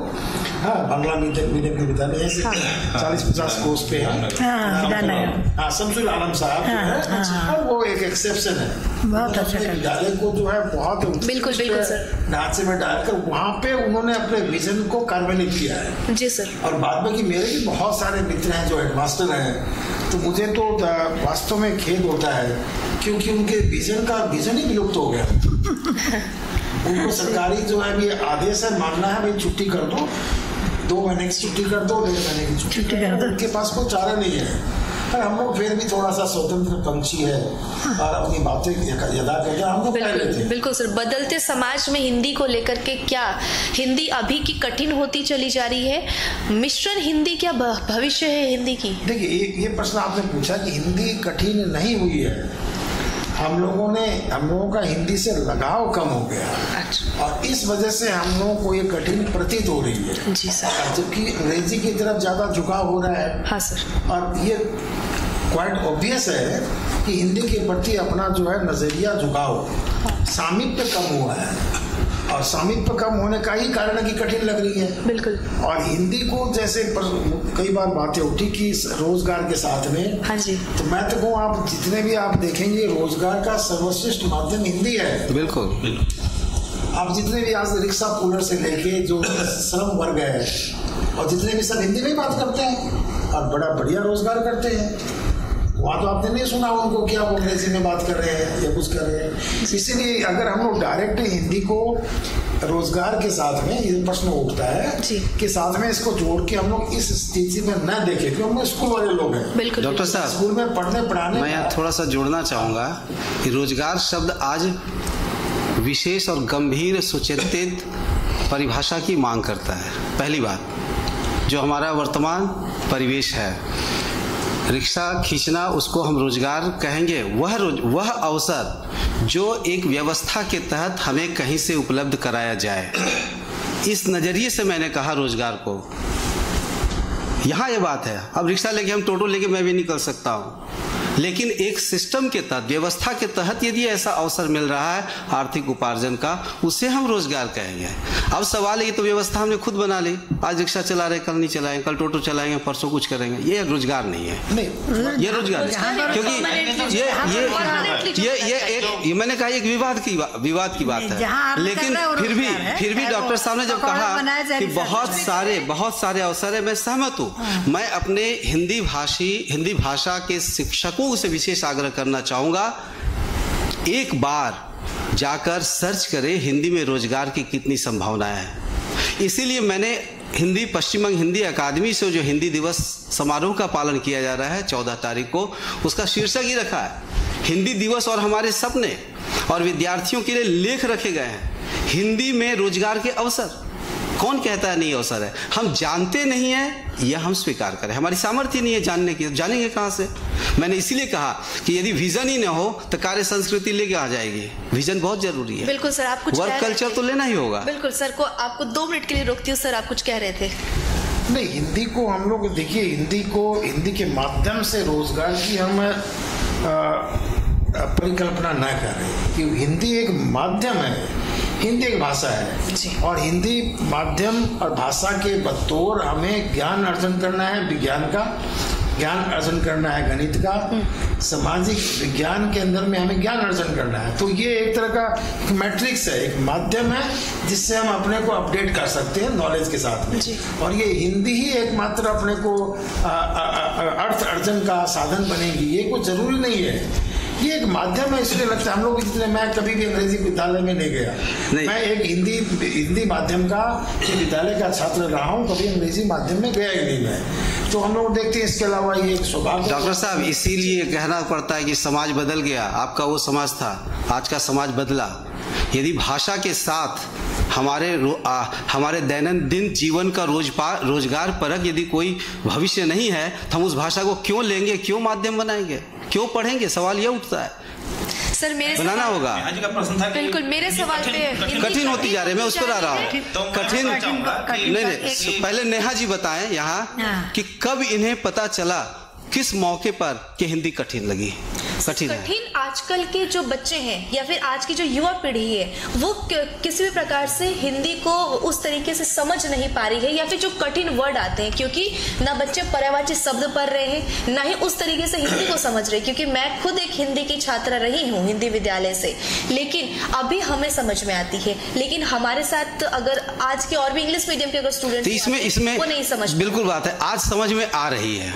हाँ, बांग्ला मीडियम के विद्यालय ऐसे 40-50 कोर्स पे है, शमसुल आलम साहब जो है, और वो एक एक्सेप्शन है। बहुत अच्छा विद्यालय को जो है बहुत बिल्कुल सर ढांचे में डालकर वहाँ पे उन्होंने अपने विजन को कार्बनिक किया है। जी सर। और बाद में कि मेरे भी बहुत सारे मित्र हैं जो हेडमास्टर हैं, तो मुझे तो वास्तव में खेद होता है क्योंकि उनके विजन ही विलुप्त हो गया। उनको सरकारी जो है ये आदेश है, मानना है भाई छुट्टी कर दो, 2 महीने की छुट्टी कर दो, 1.5 महीने की छुट्टी कर दो, उनके पास कोई चारा नहीं है। पर हम लोग फिर भी थोड़ा सा स्वतंत्र पंछी है और अपनी बातें अदा करते हैं, हम लोग कह लेते हैं। बिल्कुल सर। बदलते समाज में हिंदी को लेकर के क्या हिंदी अभी की कठिन होती चली जा रही है? मिश्रण हिंदी क्या भविष्य है हिंदी की? देखिए, ये प्रश्न आपने पूछा कि हिंदी कठिन नहीं हुई है। हम लोगों का हिंदी से लगाव कम हो गया। अच्छा। और इस वजह से हम लोगों को ये कठिन प्रतीत हो रही है। जी सर। जबकि अंग्रेजी की तरफ ज्यादा झुकाव हो रहा है। हाँ सर। और ये क्वाइट ऑब्वियस है कि हिंदी के प्रति अपना जो है नजरिया झुकाव, सामीप्य कम हुआ है, और सामीप्य कम होने का ही कारण है कि कठिन लग रही है। बिल्कुल। और हिंदी को जैसे कई बार बातें उठी कि रोजगार के साथ में, हाँ जी, तो मैं तो कहूँ आप जितने भी आप देखेंगे रोजगार का सर्वश्रेष्ठ माध्यम हिंदी है। बिल्कुल। आप जितने भी आज रिक्शा पुलर से लेके जो श्रम वर्ग है, और जितने भी सब हिंदी में बात करते हैं और बड़ा बढ़िया रोजगार करते हैं। वहाँ तो आपने नहीं सुना उनको कि आप अंग्रेजी में बात कर रहे हैं या कुछ कर रहे हैं। इसीलिए अगर हम लोग डायरेक्ट हिंदी को रोजगार के साथ में, ये प्रश्न उठता है कि साथ में इसको जोड़ के हम लोग इस स्थिति में न देखें, क्योंकि हम स्कूल वाले लोग हैं। डॉक्टर साहब, स्कूल में पढ़ने पढ़ाने मैं यहाँ थोड़ा सा जोड़ना चाहूँगा कि रोजगार शब्द आज विशेष और गंभीर सुचिंतित परिभाषा की मांग करता है। पहली बात, जो हमारा वर्तमान परिवेश है, रिक्शा खींचना उसको हम रोजगार कहेंगे, वह अवसर जो एक व्यवस्था के तहत हमें कहीं से उपलब्ध कराया जाए, इस नज़रिए से मैंने कहा रोजगार को। यहाँ ये बात है, अब रिक्शा लेके हम टोटो लेके मैं भी निकल सकता हूँ, लेकिन एक सिस्टम के तहत, व्यवस्था के तहत यदि ऐसा अवसर मिल रहा है आर्थिक उपार्जन का, उसे हम रोजगार कहेंगे। अब सवाल है, ये तो व्यवस्था हमने खुद बना ली, आज रिक्शा चला रहे, कल नहीं चलाएंगे, कल टोटो चलाएंगे, परसों कुछ करेंगे, ये रोजगार नहीं है। नहीं, ये रोजगार है, क्योंकि ये एक, मैंने कहा एक विवाद की बात है। लेकिन फिर भी डॉक्टर साहब ने जब कहा कि बहुत सारे अवसर है, मैं सहमत हूँ। मैं अपने हिंदी भाषा के शिक्षकों से विशेष आग्रह करना चाहूंगा, एक बार जाकर सर्च करें हिंदी में रोजगार की कितनी संभावनाएं हैं। इसीलिए मैंने पश्चिम बंग हिंदी अकादमी से जो हिंदी दिवस समारोह का पालन किया जा रहा है 14 तारीख को, उसका शीर्षक ही रखा है हिंदी दिवस और हमारे सपने, और विद्यार्थियों के लिए लेख रखे गए हैं हिंदी में रोजगार के अवसर। कौन कहता है नहीं अवसर है? हम जानते नहीं हैं, यह हम स्वीकार करें, हमारी सामर्थ्य नहीं है जानने की, जानेंगे कहाँ से? मैंने इसीलिए कहा कि यदि विजन ही न हो तो कार्य संस्कृति लेके आ जाएगी। विजन बहुत जरूरी है। बिल्कुल सर, आप कुछ वर्क कल्चर तो लेना ही होगा। बिल्कुल सर, को आपको 2 मिनट के लिए रोकती हूँ सर, आप कुछ कह रहे थे। नहीं, हिंदी को हम लोग देखिए, हिंदी के माध्यम से रोजगार की हम परिकल्पना न करें कि हिंदी एक माध्यम है, हिंदी एक भाषा है, और हिंदी माध्यम और भाषा के बतौर हमें ज्ञान अर्जन करना है, विज्ञान का ज्ञान अर्जन करना है, गणित का, सामाजिक विज्ञान के अंदर में हमें ज्ञान अर्जन करना है। तो ये एक तरह का मैट्रिक्स है, एक माध्यम है जिससे हम अपने को अपडेट कर सकते हैं नॉलेज के साथ में, और ये हिंदी ही एकमात्र अपने को अर्थ अर्जन का साधन बनेगी। ये कुछ जरूरी नहीं है, ये एक माध्यम है। इसलिए लगता है हम लोग, इसलिए मैं कभी भी अंग्रेजी विद्यालय में नहीं गया, मैं एक हिंदी माध्यम का विद्यालय का छात्र रहा हूँ, कभी अंग्रेजी माध्यम में गया ही नहीं मैं। तो हम लोग देखते हैं, इसके अलावा ये एक स्वभाव। डॉक्टर साहब, इसीलिए कहना पड़ता है कि समाज बदल गया। आपका वो समाज था, आज का समाज बदला। यदि भाषा के साथ हमारे दैनंदिन जीवन का रोजगार परक यदि कोई भविष्य नहीं है, तो हम उस भाषा को क्यों लेंगे, क्यों माध्यम बनाएंगे, क्यों पढ़ेंगे? सवाल यह उठता है। सर, मेरे बनाना होगा। बिल्कुल, मेरे सवाल पे कठिन होती जा रही है, मैं उस पर आ रहा हूँ। कठिन नहीं, पहले नेहा जी बताएं यहाँ कि कब इन्हें पता चला, किस मौके पर कि हिंदी कठिन लगी? कठिन आजकल के जो बच्चे हैं या फिर आज की जो युवा पीढ़ी है, वो किसी भी प्रकार से हिंदी को उस तरीके से समझ नहीं पा रही है, या फिर जो कठिन वर्ड आते हैं, क्योंकि ना बच्चे पर्यायवाची शब्द पढ़ रहे हैं, ना ही उस तरीके से हिंदी को समझ रहे। क्योंकि मैं खुद एक हिंदी की छात्रा रही हूँ हिंदी विद्यालय से, लेकिन अभी हमें समझ में आती है। लेकिन हमारे साथ अगर आज के और भी इंग्लिश मीडियम के अगर स्टूडेंट, इसमें वो नहीं समझ, बिल्कुल बात है, आज समझ में आ रही है।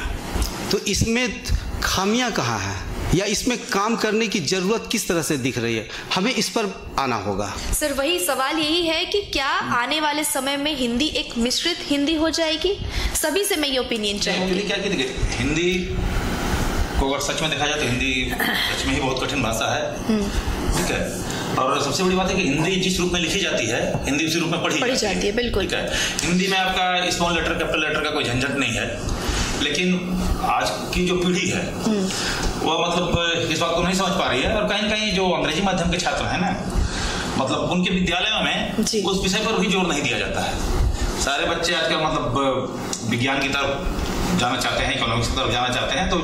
तो इसमें खामियां कहाँ हैं, या इसमें काम करने की जरूरत किस तरह से दिख रही है, हमें इस पर आना होगा। सर, वही सवाल यही है कि क्या आने वाले समय में हिंदी एक मिश्रित हिंदी हो जाएगी? सभी से मैं ये ओपिनियन चाहूंगी। क्या कि देखिए, हिंदी को अगर सच में देखा जाए तो हिंदी सच में ही बहुत कठिन भाषा है, ठीक है। और सबसे बड़ी बात है कि हिंदी जिस रूप में लिखी जाती है, हिंदी उसी रूप में पढ़ी जाती है। बिल्कुल, ठीक है। हिंदी में आपका स्मॉल लेटर, कैपिटल लेटर का कोई झंझट नहीं है। लेकिन आज की जो पीढ़ी है वो मतलब इस बात को नहीं समझ पा रही है, और कहीं कहीं जो अंग्रेजी माध्यम के छात्र हैं ना, मतलब उनके विद्यालयों में उस विषय पर भी जोर नहीं दिया जाता है। सारे बच्चे आजकल मतलब विज्ञान की तरफ जाना चाहते हैं, इकोनॉमिक्स की तरफ जाना चाहते हैं, तो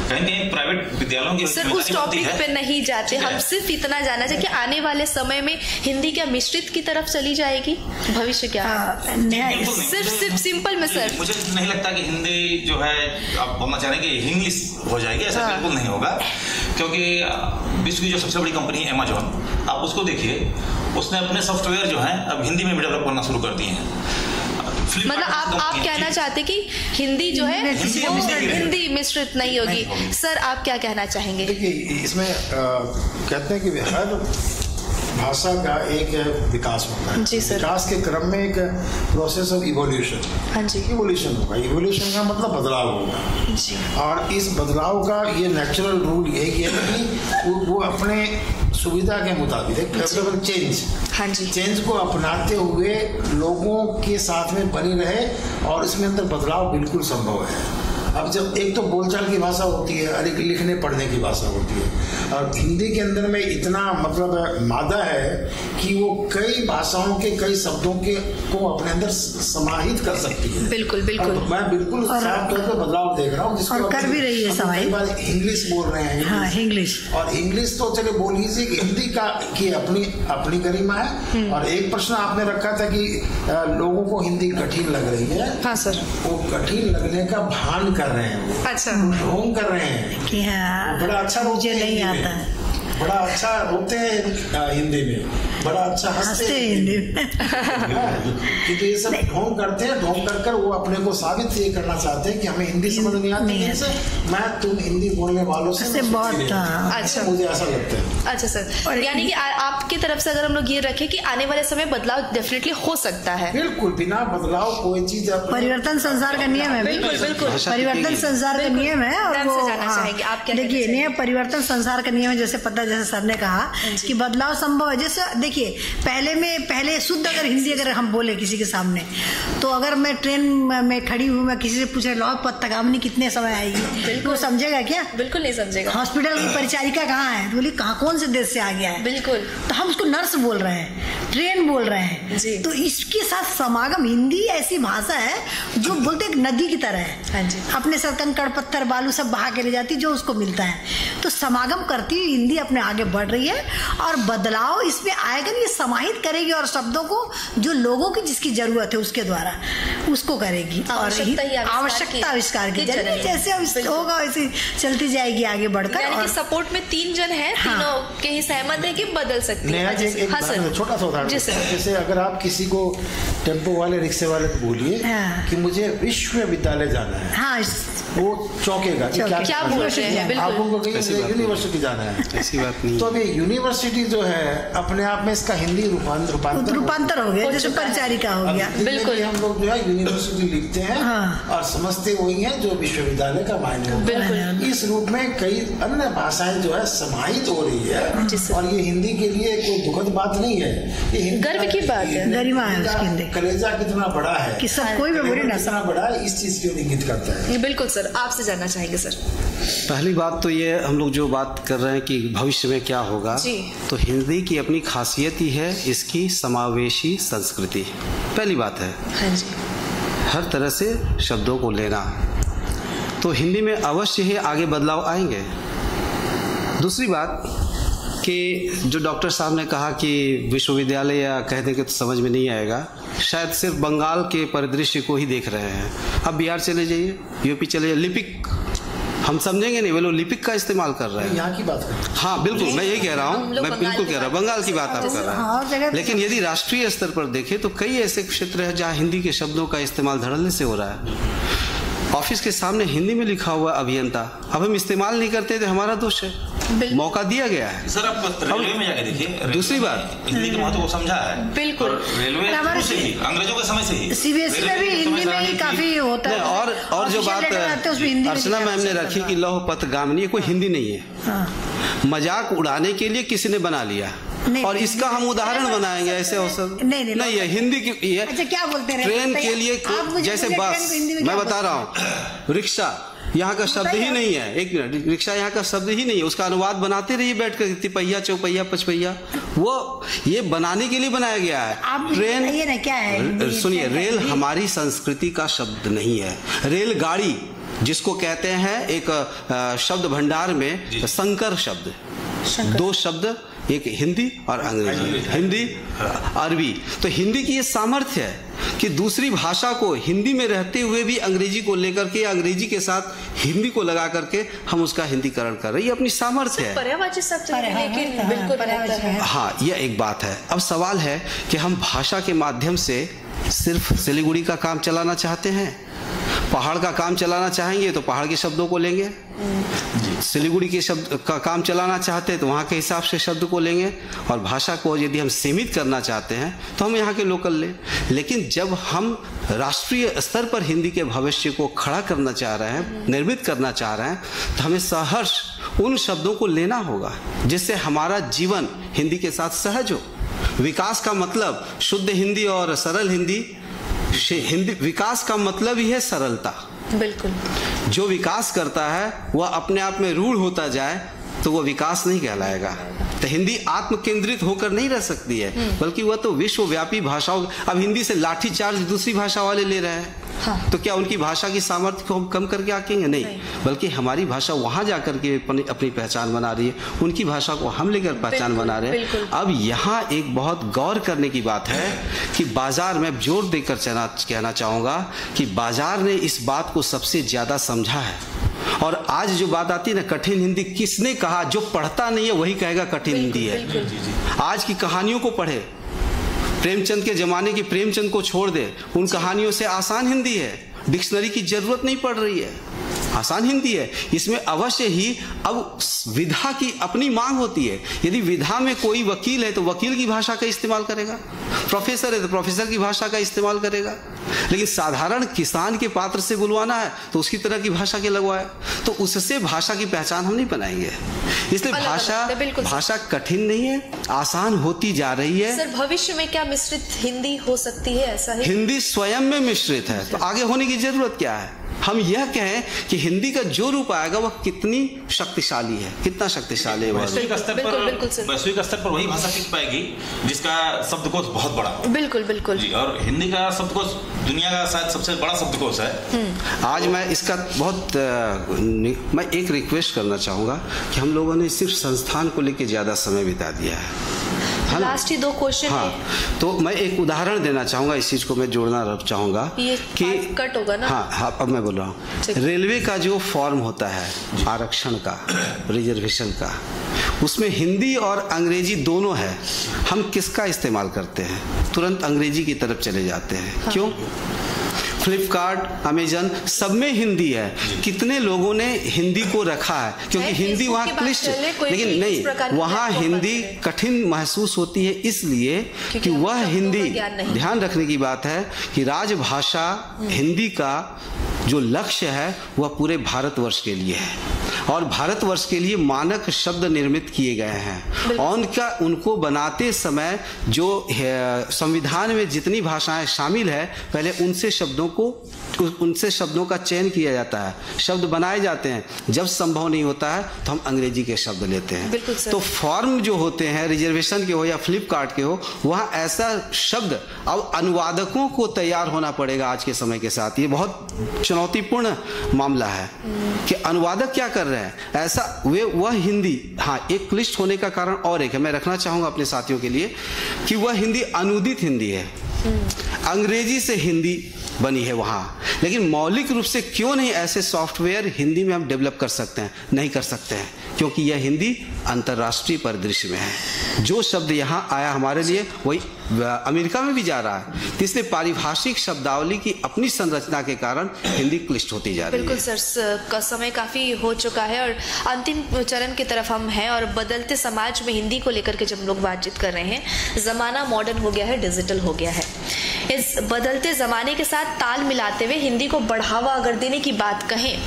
कहीं कहीं प्राइवेट विद्यालयों की सर उस टॉपिक पे नहीं जाते। हम सिर्फ इतना जानना चाहिए कि आने वाले समय में हिंदी क्या मिश्रित की तरफ चली जाएगी, भविष्य क्या है? सिर्फ सिंपल में सर, मुझे नहीं लगता कि हिंदी जो है आप बोलना चाह रहे हैं कि इंग्लिश हो जाएगी, ऐसा बिल्कुल नहीं होगा। क्योंकि विश्व की जो सबसे बड़ी कंपनी है अमेजॉन, आप उसको देखिए, उसने अपने सॉफ्टवेयर जो है अब हिंदी में भी डेवलप करना शुरू कर दिए हैं। मतलब आप कहना चाहते कि हिंदी जो है हिंदी मिश्रित नहीं होगी। सर, आप क्या कहना चाहेंगे? देखिए, इसमें कहते हैं कि हर भाषा का एक विकास होता है। जी सर। विकास के क्रम में एक प्रोसेस ऑफ इवोल्यूशन, हाँ जी, इवोल्यूशन होगा। इवोल्यूशन का मतलब बदलाव होगा जी। और इस बदलाव का ये नेचुरल रूल यही है कि वो अपने सुविधा के मुताबिक चेंज, हाँ जी, चेंज को अपनाते हुए लोगों के साथ में बनी रहे, और इसमें अंदर बदलाव बिल्कुल संभव है। अब जब एक तो बोलचाल की भाषा होती है और एक लिखने पढ़ने की भाषा होती है, और हिंदी के अंदर में इतना मतलब मादा है कि वो कई भाषाओं के कई शब्दों के को अपने अंदर समाहित कर सकती है। बिल्कुल बिल्कुल, मैं बिल्कुल साफ तौर पर बदलाव देख रहा हूँ, और कर भी रही है समाहित। इंग्लिश बोल रहे हैं, हाँ, इंग्लिश, और इंग्लिश तो चले बोल लीजिए कि हिंदी की अपनी गरिमा है। और एक प्रश्न आपने रखा था कि लोगों को हिंदी कठिन लग रही है। हाँ सर, वो कठिन लगने का भान कर रहे हैं, वो अच्छा ढोंग कर रहे हैं कि हाँ, बड़ा अच्छा मुझे नहीं आता है, बड़ा अच्छा रोते हैं हिंदी में, बड़ा अच्छा हंसते हैं हिंदी में। क्योंकि ये सब ढोंग करते हैं, ढोंग कर वो अपने को साबित ये करना चाहते हैं कि हमें हिंदी समझ नहीं आती है, मैं तुम हिंदी बोलने वालों से बहुत अच्छा, मुझे ऐसा लगता है। अच्छा सर, यानी कि आपकी तरफ से अगर हम लोग ये रखें कि आने वाले समय बदलाव डेफिनेटली हो सकता है। बिल्कुल, बिना बदलाव कोई चीज, परिवर्तन संसार का नियम है। बिल्कुल बिल्कुल, परिवर्तन संसार का नियम है। और वो देखिए, नहीं, परिवर्तन संसार का नियम है। जैसे पता, जैसे सर ने कहा कि बदलाव संभव है। जैसे देखिए, पहले शुद्ध अगर हिंदी अगर हम बोले किसी के सामने, तो अगर मैं ट्रेन में खड़ी हूँ, मैं किसी से पूछे लौ पत्तगामिनी कितने समय आएगी, तो समझेगा क्या? बिल्कुल नहीं समझेगा। हॉस्पिटल की परिचारिका कहाँ है, बोली कहाँ, कौन से देश से आ गया है, बिल्कुल, तो हम उसको नर्स बोल रहे हैं, ट्रेन बोल रहे हैं जी। तो इसके साथ समागम, हिंदी ऐसी भाषा है जो बोलते एक नदी की तरह है। हाँ जी, अपने साथ कंकड़ पत्थर बालू सब बहा के ले जाती जो उसको मिलता है। तो समागम करती हुई हिंदी अपने आगे बढ़ रही है, और बदलाव इसमें आएगा नहीं, समाहित करेगी और शब्दों को जो लोगों की जिसकी जरूरत है उसके द्वारा उसको करेगी, और आवश्यकता आविष्कार की जैसे होगा वैसे चलती जाएगी आगे बढ़कर। और सपोर्ट में 3 जन है, तीनों के ही सहमत है कि बदल सकती है। छोटा सा उदाहरण, जैसे अगर आप किसी को टेम्पो वाले, रिक्शे वाले को बोलिए कि मुझे विश्वविद्यालय जाना है, हाँ, वो चौंकेगा कि क्या बोल रहे हैं। आप उनको कहिए यूनिवर्सिटी जाना है, ऐसी बात नहीं। तो अभी यूनिवर्सिटी जो है अपने आप में इसका हिंदी रूपांतर हो गया, जैसे परिचारिका हो गया। बिल्कुल, हम लोग जो है यूनिवर्सिटी लिखते हैं और समझते वही है जो विश्वविद्यालय का मायने होता है। इस रूप में कई अन्य भाषाएं जो है समाहित हो रही है, और ये हिंदी के लिए कोई दुखद बात नहीं है, ये गर्व की बात है, गरिमा है उसकी। कलेजा कितना बड़ा है कि सब कोई भी बोले ना, कितना बड़ा है, इस चीज को इंगित करता है। बिल्कुल सर, आपसे जानना चाहेंगे सर। पहली बात तो ये, हम लोग जो बात कर रहे हैं कि भविष्य में क्या होगा, तो हिंदी की अपनी खासियत ही है इसकी समावेशी संस्कृति। पहली बात है, हाँ जी, हर तरह से शब्दों को लेना, तो हिंदी में अवश्य ही आगे बदलाव आएंगे। दूसरी बात कि जो डॉक्टर साहब ने कहा कि विश्वविद्यालय या कह दें कि तो समझ में नहीं आएगा, शायद सिर्फ बंगाल के परिदृश्य को ही देख रहे हैं। अब बिहार चले जाइए, यूपी चले जाइए, लिपिक हम समझेंगे नहीं, वे लोग लिपिक का इस्तेमाल कर रहे हैं। यहाँ की बात है, हाँ बिल्कुल, मैं यही कह रहा हूँ, मैं बिल्कुल कह रहा हूँ, बंगाल की बात आप कर रहे हैं। लेकिन यदि राष्ट्रीय स्तर पर देखें तो कई ऐसे क्षेत्र हैं जहाँ हिंदी के शब्दों का इस्तेमाल धड़ल्ले से हो रहा है। ऑफिस के सामने हिंदी में लिखा हुआ अभियंता, अब हम इस्तेमाल नहीं करते तो हमारा दोष है, मौका दिया गया है। सर आप रेलवे में जाके देखिए, दूसरी बात, हिंदी के महत्व को समझा है। बिल्कुल, रेलवे से ही, अंग्रेजों के समय से ही, सीबीएसई में भी हिंदी में ही काफी होता है। और जो बात अर्चना मैम ने रखी कि लौह पथगामिनी, कोई हिंदी नहीं है, मजाक उड़ाने के लिए किसी ने बना लिया, और इसका हम उदाहरण बनाएंगे ऐसे अवसर नहीं है हिंदी की। अच्छा, क्या बोलते हैं ट्रेन के लिए, जैसे बस, मैं बता रहा हूँ, रिक्शा यहाँ का शब्द ही नहीं है, एक मिनट, रिक्शा यहाँ का शब्द ही नहीं है, उसका अनुवाद बनाते रहिए बैठकर, तिपहिया, चौपहिया, पचपहिया, वो ये बनाने के लिए बनाया गया है। ट्रेन क्या है, सुनिए, रेल हमारी संस्कृति का शब्द नहीं है। रेलगाड़ी जिसको कहते हैं, एक शब्द भंडार में संकर शब्द, 2 शब्द, एक हिंदी और अंग्रेजी, हिंदी अरबी। तो हिंदी की ये सामर्थ्य है कि दूसरी भाषा को हिंदी में रहते हुए भी अंग्रेजी को लेकर के, अंग्रेजी के साथ हिंदी को लगा करके हम उसका हिंदीकरण कर रहे हैं, ये अपनी सामर्थ्य है। पर्यायवाची शब्द लेकिन बिल्कुल, हाँ, यह एक बात है। अब सवाल है कि हम भाषा के माध्यम से सिर्फ सिलीगुड़ी का काम चलाना चाहते हैं, पहाड़ का काम चलाना चाहेंगे तो पहाड़ के शब्दों को लेंगे, सिलीगुड़ी के शब्द का काम चलाना चाहते हैं तो वहाँ के हिसाब से शब्द को लेंगे, और भाषा को यदि हम सीमित करना चाहते हैं तो हम यहाँ के लोकल लें। लेकिन जब हम राष्ट्रीय स्तर पर हिंदी के भविष्य को खड़ा करना चाह रहे हैं, निर्मित करना चाह रहे हैं, तो हमें सहर्ष उन शब्दों को लेना होगा जिससे हमारा जीवन हिंदी के साथ सहज हो। विकास का मतलब शुद्ध हिंदी और सरल हिंदी, विकास का मतलब ही है सरलता, बिल्कुल। जो विकास करता है वह अपने आप में रूढ़ होता जाए तो वह विकास नहीं कहलाएगा। तो हिंदी आत्म केंद्रित होकर नहीं रह सकती है, बल्कि वह तो विश्वव्यापी भाषाओं, अब हिंदी से लाठी चार्ज दूसरी भाषा वाले ले रहे हैं। हाँ। तो क्या उनकी भाषा की सामर्थ्य को हम कम करके आकेंगे? नहीं, बल्कि हमारी भाषा वहां जाकर के अपनी पहचान बना रही है, उनकी भाषा को हम लेकर पहचान बना रहे हैं। अब यहाँ एक बहुत गौर करने की बात है कि बाजार में जोर देकर कहना चाहूंगा कि बाजार ने इस बात को सबसे ज्यादा समझा है। और आज जो बात आती है ना, कठिन हिंदी, किसने कहा? जो पढ़ता नहीं है वही कहेगा कठिन हिंदी है। आज की कहानियों को पढ़े, प्रेमचंद के जमाने की प्रेमचंद को छोड़ दे, उन कहानियों से आसान हिंदी है, डिक्शनरी की जरूरत नहीं पड़ रही है, आसान हिंदी है। इसमें अवश्य ही अब विधा की अपनी मांग होती है। यदि विधा में कोई वकील है तो वकील की भाषा का इस्तेमाल करेगा, प्रोफेसर है तो प्रोफेसर की भाषा का इस्तेमाल करेगा, लेकिन साधारण किसान के पात्र से बुलवाना है तो उसकी तरह की भाषा के लगवाए, तो उससे भाषा की पहचान हम नहीं बनाएंगे। इसलिए भाषा कठिन नहीं है, आसान होती जा रही है। सर, भविष्य में क्या मिश्रित हिंदी हो सकती है? ऐसा है, हिंदी स्वयं में मिश्रित है, तो आगे होने की जरूरत क्या है? हम यह कहें कि हिंदी का जो रूप आएगा वह कितनी शक्तिशाली है, कितना शक्तिशाली है। वैश्विक स्तर पर वही भाषा टिक पाएगी जिसका शब्दकोश बहुत बड़ा। बिल्कुल बिल्कुल जी। और हिंदी का शब्दकोश दुनिया का शायद सबसे बड़ा शब्दकोश है। आज मैं इसका बहुत मैं एक रिक्वेस्ट करना चाहूंगा कि हम लोगों ने सिर्फ संस्थान को लेकर ज्यादा समय बिता दिया है। लास्ट ही 2 क्वेश्चन है। तो मैं एक उदाहरण देना चाहूंगा, इस चीज को मैं जोड़ना चाहूंगा कि कट होगा ना। हाँ, अब मैं बोल रहा हूँ, रेलवे का जो फॉर्म होता है आरक्षण का, रिजर्वेशन का, उसमें हिंदी और अंग्रेजी दोनों है। हम किसका इस्तेमाल करते हैं? तुरंत अंग्रेजी की तरफ चले जाते हैं। हाँ। क्यों? फ्लिपकार्ट, अमेजन, सब में हिंदी है। कितने लोगों ने हिंदी को रखा है? क्योंकि हिंदी वहाँ क्लिष्ट, लेकिन नहीं, वहाँ हिंदी कठिन महसूस होती है, इसलिए कि वह हिंदी, ध्यान रखने की बात है कि राजभाषा हिंदी का जो लक्ष्य है वह पूरे भारतवर्ष के लिए है, और भारतवर्ष के लिए मानक शब्द निर्मित किए गए हैं। और उनको बनाते समय जो संविधान में जितनी भाषाएं शामिल है, पहले उनसे शब्दों का चयन किया जाता है, शब्द बनाए जाते हैं। जब संभव नहीं होता है तो हम अंग्रेजी के शब्द लेते हैं। तो फॉर्म जो होते हैं, रिजर्वेशन के हो या फ्लिपकार्ट के हो, वहाँ ऐसा शब्द, अब अनुवादकों को तैयार होना पड़ेगा आज के समय के साथ। ये बहुत चुनौतीपूर्ण मामला है कि अनुवादक क्या कर रहे हैं, ऐसा वह हिंदी, हाँ, एक क्लिष्ट होने का कारण और एक है, मैं रखना चाहूंगा अपने साथियों के लिए, कि वह हिंदी अनुदित हिंदी है, अंग्रेजी से हिंदी बनी है वहां। लेकिन मौलिक रूप से क्यों नहीं ऐसे सॉफ्टवेयर हिंदी में हम डेवलप कर सकते हैं? नहीं कर सकते हैं, क्योंकि यह हिंदी अंतर्राष्ट्रीय परिदृश्य में है। जो शब्द यहाँ आया हमारे लिए वही अमेरिका में भी जा रहा है। इसलिए पारिभाषिक शब्दावली की अपनी संरचना के कारण हिंदी क्लिष्ट होती जा रही है। बिल्कुल सर, का समय काफी हो चुका है और अंतिम चरण की तरफ हम हैं, और बदलते समाज में हिंदी को लेकर के जब लोग बातचीत कर रहे हैं, जमाना मॉडर्न हो गया है, डिजिटल हो गया है। इस बदलते जमाने के साथ ताल मिलाते हुए हिंदी को बढ़ावा अगर देने की बात कहें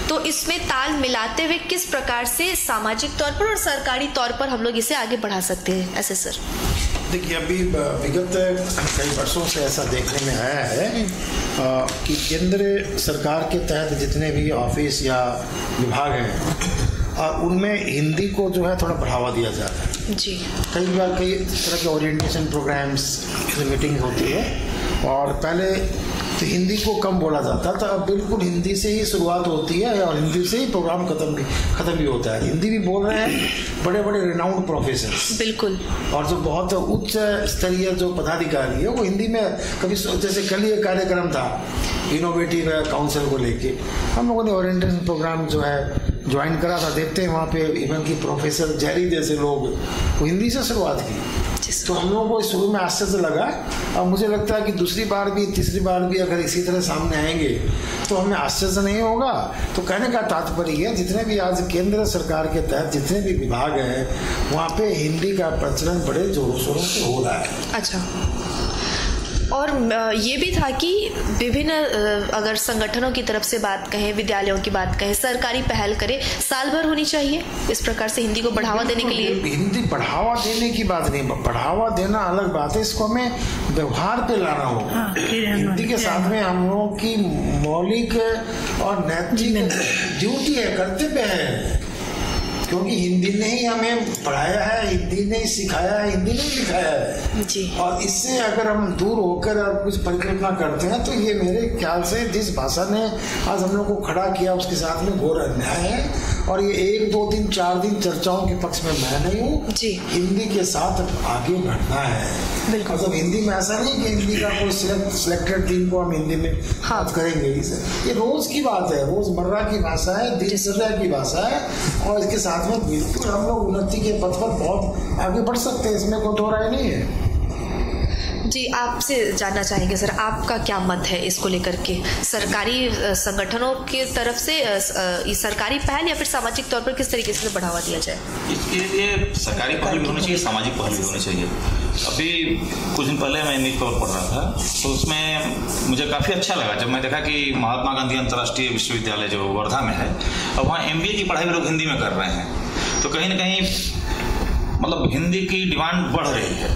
तो इसमें ताल मिलाते हुए किस प्रकार से सामाजिक तौर पर और सरकारी तौर पर हम लोग इसे आगे बढ़ा सकते हैं? ऐसे सर, देखिए, अभी विगत कई वर्षों से ऐसा देखने में आया है कि केंद्र सरकार के तहत जितने भी ऑफिस या विभाग हैं, उनमें हिंदी को जो है थोड़ा बढ़ावा दिया जा रहा है जी। कई बार कई तरह के ओरिएंटेशन प्रोग्राम्स, मीटिंग होती है, और पहले तो हिंदी को कम बोला जाता था, अब बिल्कुल हिंदी से ही शुरुआत होती है और हिंदी से ही प्रोग्राम खत्म भी होता है। हिंदी भी बोल रहे हैं बड़े बड़े रिनाउंड प्रोफेसर, बिल्कुल, और जो बहुत उच्च स्तरीय जो पदाधिकारी है वो हिंदी में, कभी जैसे कल ही एक कार्यक्रम था इनोवेटिव काउंसिल को लेके, हम लोगों ने ओरिएंटेशन प्रोग्राम जो है ज्वाइन करा था। देखते हैं वहाँ पे इवन की प्रोफेसर जेरी जैसे लोग वो हिंदी से शुरुआत की, तो हम लोगों को शुरू में आश्चर्य लगा, और मुझे लगता है कि दूसरी बार भी तीसरी बार भी अगर इसी तरह सामने आएंगे तो हमें आश्चर्य नहीं होगा। तो कहने का तात्पर्य है, जितने भी आज केंद्र सरकार के तहत जितने भी विभाग हैं वहाँ पे हिंदी का प्रचलन बड़े जोरों शोरों से हो रहा है। अच्छा, और ये भी था कि विभिन्न अगर संगठनों की तरफ से बात कहें, विद्यालयों की बात कहें, सरकारी पहल करे, साल भर होनी चाहिए इस प्रकार से हिंदी को बढ़ावा देने के लिए। हिंदी बढ़ावा देने की बात नहीं, बढ़ावा देना अलग बात है, इसको हमें व्यवहार पे लाना होगा। हिंदी के साथ में हम लोगों की मौलिक और नैतिक ड्यूटी है, कर्तव्य है, क्योंकि हिंदी ने ही हमें पढ़ाया है, हिंदी ने ही सिखाया है, हिंदी ने ही लिखाया है जी। और इससे अगर हम दूर होकर अब कुछ परिकल्पना करते हैं तो ये मेरे ख्याल से जिस भाषा ने आज हम लोग को खड़ा किया उसके साथ में घोर अन्याय है। और ये 1 2 दिन 4 दिन चर्चाओं के पक्ष में मैं नहीं हूँ, हिंदी के साथ आगे बढ़ना है। मतलब हिंदी में ऐसा नहीं कि हिंदी का कोई सिलेक्टेड दिन को हम हिंदी में बात करेंगे, ये रोज की बात है, रोजमर्रा की भाषा है, दिनचर्या की भाषा है। और इसके साथ में बिल्कुल हम लोग उन्नति के पथ पर बहुत आगे बढ़ सकते हैं, इसमें कोई दो राय नहीं है। जी, आपसे जानना चाहेंगे सर, आपका क्या मत है इसको लेकर के, सरकारी संगठनों की तरफ से सरकारी पहल या फिर सामाजिक तौर पर किस तरीके से बढ़ावा दिया जाए? इसके लिए सरकारी पहल भी होनी चाहिए, सामाजिक पहल भी होनी चाहिए। अभी कुछ दिन पहले मैं न्यूज़ पेपर पढ़ रहा था, तो उसमें मुझे काफ़ी अच्छा लगा जब मैं देखा कि महात्मा गांधी अंतर्राष्ट्रीय विश्वविद्यालय जो वर्धा में है, अब वहाँ MBA की पढ़ाई भी लोग हिंदी में कर रहे हैं। तो कहीं ना कहीं मतलब हिंदी की डिमांड बढ़ रही है।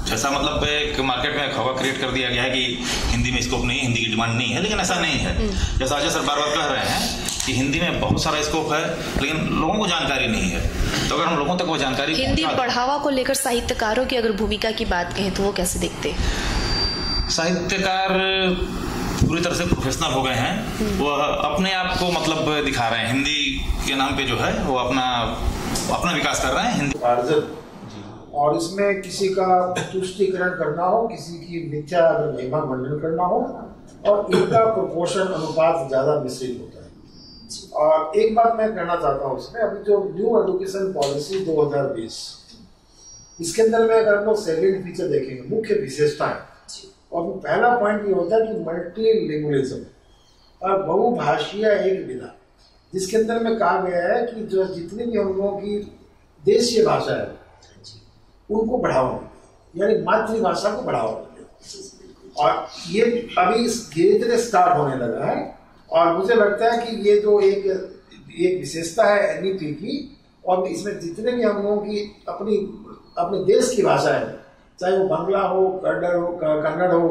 जैसा मतलब एक मार्केट में हवा क्रिएट कर दिया गया है कि हिंदी में स्कोप नहीं है, हिंदी की डिमांड नहीं है, लेकिन ऐसा नहीं है। जैसा अजय सर बार बार कह रहे हैं कि हिंदी में बहुत सारा स्कोप है, लेकिन लोगों को जानकारी नहीं है। तो अगर हम लोगों तक वो जानकारी, हिंदी बढ़ावा को लेकर साहित्यकारों की अगर भूमिका की बात कहें तो वो कैसे देखते? साहित्यकार पूरी तरह से प्रोफेशनल हो गए हैं, वो अपने आप को मतलब दिखा रहे हैं, हिंदी के नाम पे जो है वो अपना विकास कर रहे हैं हिंदी। और इसमें किसी का तुष्टीकरण करना हो, किसी की मिथ्या महिमा मंडन करना हो, और इनका प्रोपोर्शन अनुपात ज्यादा मिश्रित होता है। और एक बात मैं कहना चाहता हूँ इसमें, अभी जो न्यू एजुकेशन पॉलिसी 2020, इसके अंदर में अगर हम लोग सेलिएंट फीचर देखेंगे, मुख्य विशेषताएं, और पहला पॉइंट ये होता है कि मल्टीलिंगुअलिज्म और बहुभाषीय एक विधा, जिसके अंदर में कहा गया है कि जो जितनी भी हम लोगों की देशीय भाषा है उनको बढ़ावा मिले, यानी मातृभाषा को बढ़ावा मिले। और ये अभी धीरे धीरे स्टार्ट होने लगा है। और मुझे लगता है कि ये जो एक विशेषता है NEP की, और इसमें जितने भी हम लोगों की अपने देश की भाषा है, चाहे वो बांग्ला हो, कन्नड़ हो,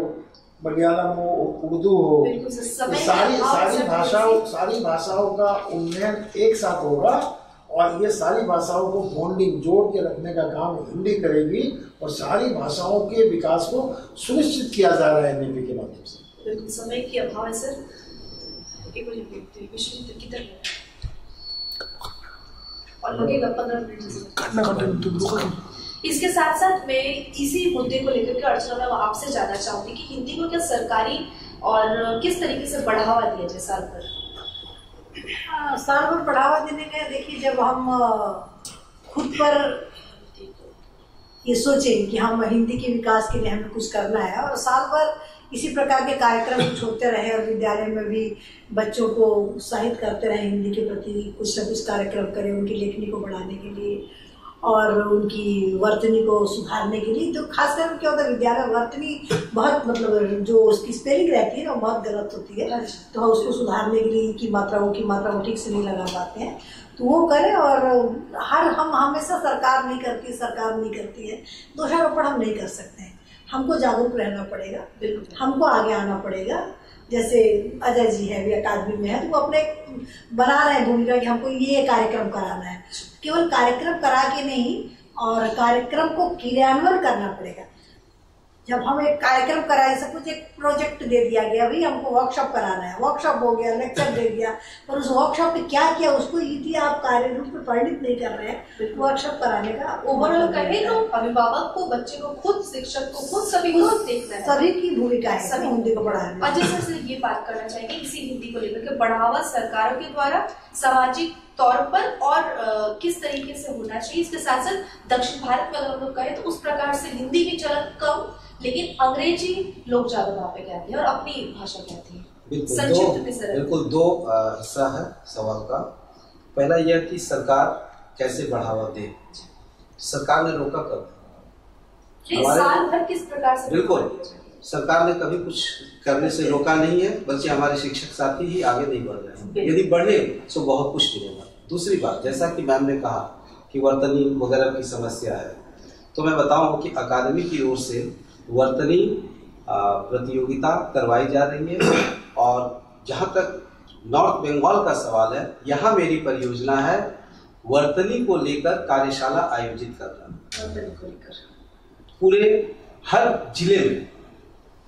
मलयालम हो, उर्दू हो, सारी भाषाओं का उन्नयन एक साथ होगा। और ये सारी भाषाओं को बॉन्डिंग जोड़ के रखने का काम हिंदी करेगी, और सारी भाषाओं के विकास को सुनिश्चित किया जा रहा है NEP के माध्यम से। बिल्कुल, समय की अभाव है सर, और लगेगा 15 मिनट। इसके साथ साथ मैं इसी मुद्दे को लेकर के अर्चना मैम आपसे जानना चाहूंगी कि हिंदी को क्या सरकारी और किस तरीके से बढ़ावा दिया जाए साल भर? साल भर बढ़ावा देने का, देखिए जब हम खुद पर ये सोचें कि हम हिंदी के विकास के लिए हमें कुछ करना है, और साल भर इसी प्रकार के कार्यक्रम कुछ होते रहे, और विद्यालय में भी बच्चों को उत्साहित करते रहे हिंदी के प्रति, कुछ न कुछ कार्यक्रम करें उनकी लेखनी को बढ़ाने के लिए और उनकी वर्तनी को सुधारने के लिए। तो खासकर क्या होता है, विद्यालय वर्तनी बहुत मतलब जो उसकी स्पेलिंग रहती है ना बहुत गलत होती है, तो हम उसको सुधारने के लिए की मात्रा ठीक से नहीं लगा पाते हैं, तो वो करें। और हम हमेशा सरकार नहीं करती है, दोषारोपण हम नहीं कर सकते हैं, हमको जागरूक रहना पड़ेगा, हमको आगे आना पड़ेगा। जैसे अजय जी है, भी अकादमी में है, तो वो अपने बना रहे हैं भूमिका कि हमको ये कार्यक्रम कराना है। केवल कार्यक्रम करा के नहीं, और कार्यक्रम को क्रियान्वयन करना पड़ेगा। जब हम एक कार्यक्रम कराए, सब कुछ एक प्रोजेक्ट दे दिया गया, भाई हमको वर्कशॉप कराना है, वर्कशॉप हो गया, लेक्चर दे दिया, पर उस वर्कशॉप में क्या किया उसको यदि आप कार्य रूप में परिणित नहीं कर रहे हैं, वर्कशॉप कराने का ओवरऑल कहे तो अभिभावक को, बच्चे को खुद, शिक्षक को खुद, सभी को देखना है, सभी की भूमिका है सभी हिंदी को बढ़ाने। अजय सर से ये बात करना चाहेंगे इसी हिंदी को लेकर के, बढ़ावा सरकारों के द्वारा सामाजिक तौर पर और किस तरीके से होना चाहिए। इसके साथ साथ दक्षिण भारत में अगर हम लोग कहें तो उस प्रकार से हिंदी की चलन कम, लेकिन अंग्रेजी लोग ज्यादा वहाँ पे कहते हैं और अपनी भाषा कहती है। बिल्कुल दो हिस्सा है सवाल का। पहला यह कि सरकार कैसे बढ़ावा दे, सरकार ने रोका कब? साल भर किस प्रकार से? बिल्कुल सरकार ने कभी कुछ करने से रोका नहीं है, बल्कि हमारे शिक्षक साथी ही आगे नहीं बढ़ रहे हैं। यदि बढ़े तो बहुत कुछ मिलेगा। दूसरी बात, जैसा कि मैम ने कहा कि वर्तनी वगैरह की समस्या है, तो मैं बताऊं कि अकादमी की ओर से वर्तनी प्रतियोगिता करवाई जा रही है। और जहां तक नॉर्थ बंगाल का सवाल है, यहाँ मेरी परियोजना है वर्तनी को लेकर कार्यशाला आयोजित करना। पूरे हर जिले में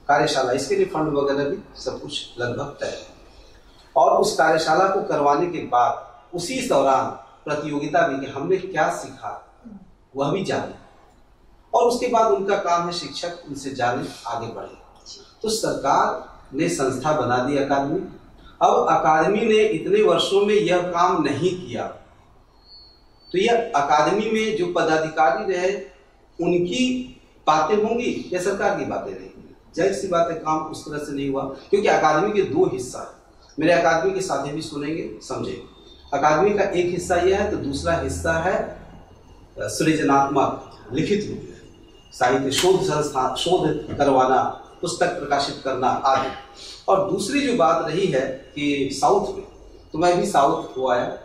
कार्यशाला, इसके लिए फंड वगैरह भी सब कुछ लगभग तय है। और उस कार्यशाला को करवाने के बाद उसी दौरान प्रतियोगिता भी कि हमने क्या सीखा वह भी जाने, और उसके बाद उनका काम है शिक्षक उनसे जाने, आगे बढ़े। तो सरकार ने संस्था बना दी अकादमी। अब अकादमी ने इतने वर्षों में यह काम नहीं किया, तो यह अकादमी में जो पदाधिकारी रहे उनकी बातें होंगी या सरकार की बातें रहेंगी? जाहिर सी बात है, काम उस तरह से नहीं हुआ, क्योंकि अकादमी के दो हिस्सा है। मेरे अकादमी के साथी भी सुनेंगे, समझेंगे। अकादमी का एक हिस्सा यह है, तो दूसरा हिस्सा है सृजनात्मक लिखित रूप में साहित्य शोध संस्थान, शोध करवाना, पुस्तक प्रकाशित करना आदि। और दूसरी जो बात रही है कि साउथ में, तो मैं भी साउथ को आया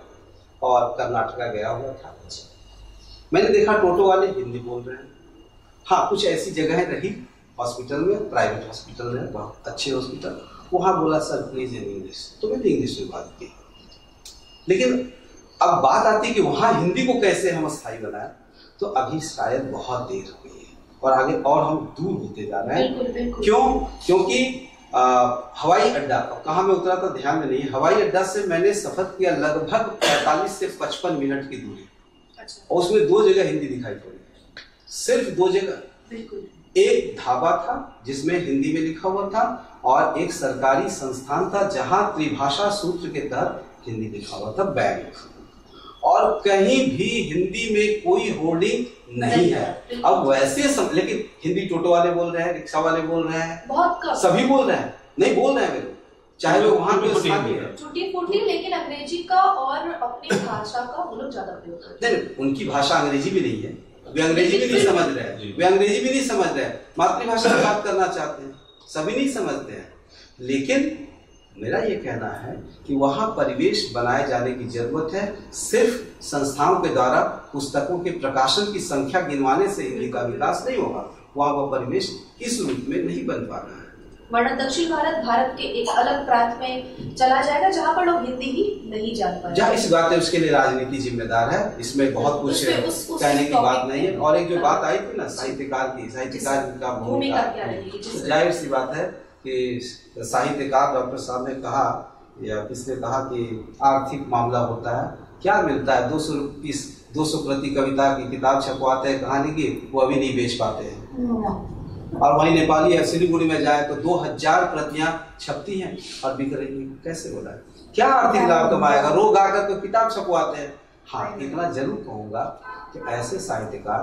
और कर्नाटका गया हुआ था। मैंने देखा टोटो वाले हिंदी बोल रहे हैं। हाँ, कुछ ऐसी जगहें रही हॉस्पिटल में, प्राइवेट हॉस्पिटल है, बहुत अच्छे हॉस्पिटल, वहाँ बोला सर प्लीज इन इंग्लिश, तो मैंने इंग्लिश में बात की। लेकिन अब बात आती है कि वहाँ हिंदी को कैसे हम स्थायी बनाए, तो अभी शायद बहुत देर हो गई है और आगे और हम दूर होते जा रहे हैं। क्यों? क्योंकि हवाई अड्डा, कहाँ मैं उतरा था ध्यान में नहीं, हवाई अड्डा से मैंने सफर किया लगभग 45 से 55 मिनट की दूरी, और उसमें 2 जगह हिंदी दिखाई पड़ी, सिर्फ 2 जगह। एक ढाबा था जिसमें हिंदी में लिखा हुआ था, और एक सरकारी संस्थान था जहां त्रिभाषा सूत्र के तहत हिंदी लिखा हुआ था, बैंक। और कहीं भी हिंदी में कोई होर्डिंग नहीं है। अब वैसे लेकिन हिंदी टोटो वाले बोल रहे हैं, रिक्शा वाले बोल रहे हैं, बहुत कम, सभी बोल रहे हैं, नहीं बोल रहे हैं मेरे, चाहे वो वहाँ पे टूटी फूटी, लेकिन अंग्रेजी का और अपनी भाषा का वो लोग ज्यादा प्रयोग करते हैं। नहीं, उनकी भाषा अंग्रेजी भी नहीं है, वे अंग्रेजी भी नहीं समझ रहे हैं, वे अंग्रेजी भी नहीं समझ रहे हैं, मातृभाषा में बात करना चाहते हैं, सभी नहीं समझते हैं। लेकिन मेरा ये कहना है कि वहाँ परिवेश बनाए जाने की जरूरत है। सिर्फ संस्थाओं के द्वारा पुस्तकों के प्रकाशन की संख्या गिनवाने से हिंदी का विकास नहीं होगा, वहाँ वह परिवेश इस रूप में नहीं बन पा रहा है। वरना दक्षिण भारत के एक अलग प्रांत में चला जाएगा जहाँ पर लोग हिंदी ही नहीं जान पाएंगे। जहाँ इस बात है उसके लिए राजनीति जिम्मेदार है, इसमें बहुत कुछ कहने की बात नहीं है। और एक जो बात आई थी ना साहित्यकार की, साहित्यकार का भूमिका, जाहिर सी बात है कि साहित्यकार डॉक्टर साहब ने कहा या किसने कहा कि आर्थिक मामला होता है, क्या मिलता है, 200 प्रति कविता की किताब छपवाते हैं कहानी की, वो अभी नहीं बेच पाते हैं। और वही नेपाली या सिलीगुड़ी में जाए तो 2000 प्रतियां छपती हैं और बिक रही है, कैसे हो रहा है, क्या आर्थिक लाभ कमाएगा, रोग आकर तो किताब छपवाते हैं। हाँ, इतना जरूर कहूंगा कि ऐसे साहित्यकार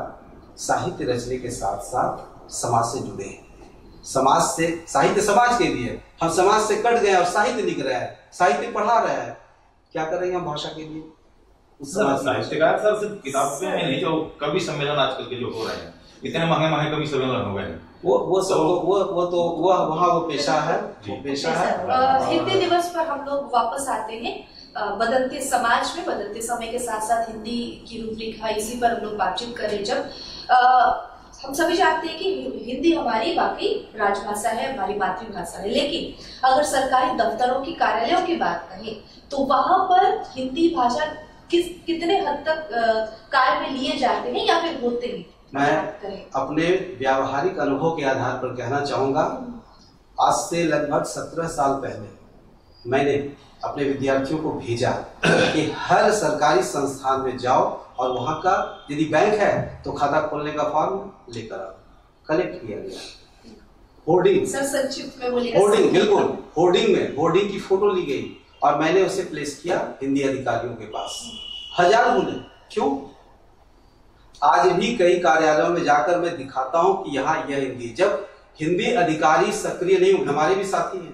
साहित्य रचने के साथ साथ समाज से जुड़े हैं। समाज से, साहित्य समाज के लिए, हम समाज से कट गए और साहित्य लिख रहे हैं, साहित्य पढ़ा रहे हैं, क्या करेंगे हम भाषा के लिए? साहित्यकार सर सिर्फ किताब में नहीं, जो कवि सम्मेलन आजकल के जो हो रहे हैं, इतने महंगे कवि सम्मेलन हो गए हैं, वो वहाँ वो पेशा है, पेशा है। हिंदी दिवस पर हम लोग वापस आते हैं। बदलते समाज में बदलते समय के साथ साथ हिंदी की रूपरेखा, इसी पर हम लोग बातचीत करें। जब हम सभी जानते हैं कि हिंदी हमारी वाकई राजभाषा है, हमारी मातृभाषा है, लेकिन अगर सरकारी दफ्तरों की, कार्यालयों की बात करें तो वहां पर हिंदी भाषा कितने हद तक कार्य में लिए जाते हैं या फिर होते हैं? मैं अपने व्यावहारिक अनुभव के आधार पर कहना चाहूंगा, आज से लगभग 17 साल पहले मैंने अपने विद्यार्थियों को भेजा कि हर सरकारी संस्थान में जाओ और वहां का यदि बैंक है तो खाता खोलने का फॉर्म लेकर आओ। कलेक्ट किया गया, होर्डिंग, होर्डिंग, बिल्कुल होर्डिंग की फोटो ली गई और मैंने उसे प्लेस किया हिंदी अधिकारियों के पास। 1000 गुने। क्यों? आज भी कई कार्यालयों में जाकर मैं दिखाता हूं कि यहाँ यह हिंदी, जब हिंदी अधिकारी सक्रिय नहीं होंगे, हमारे भी साथी हैं,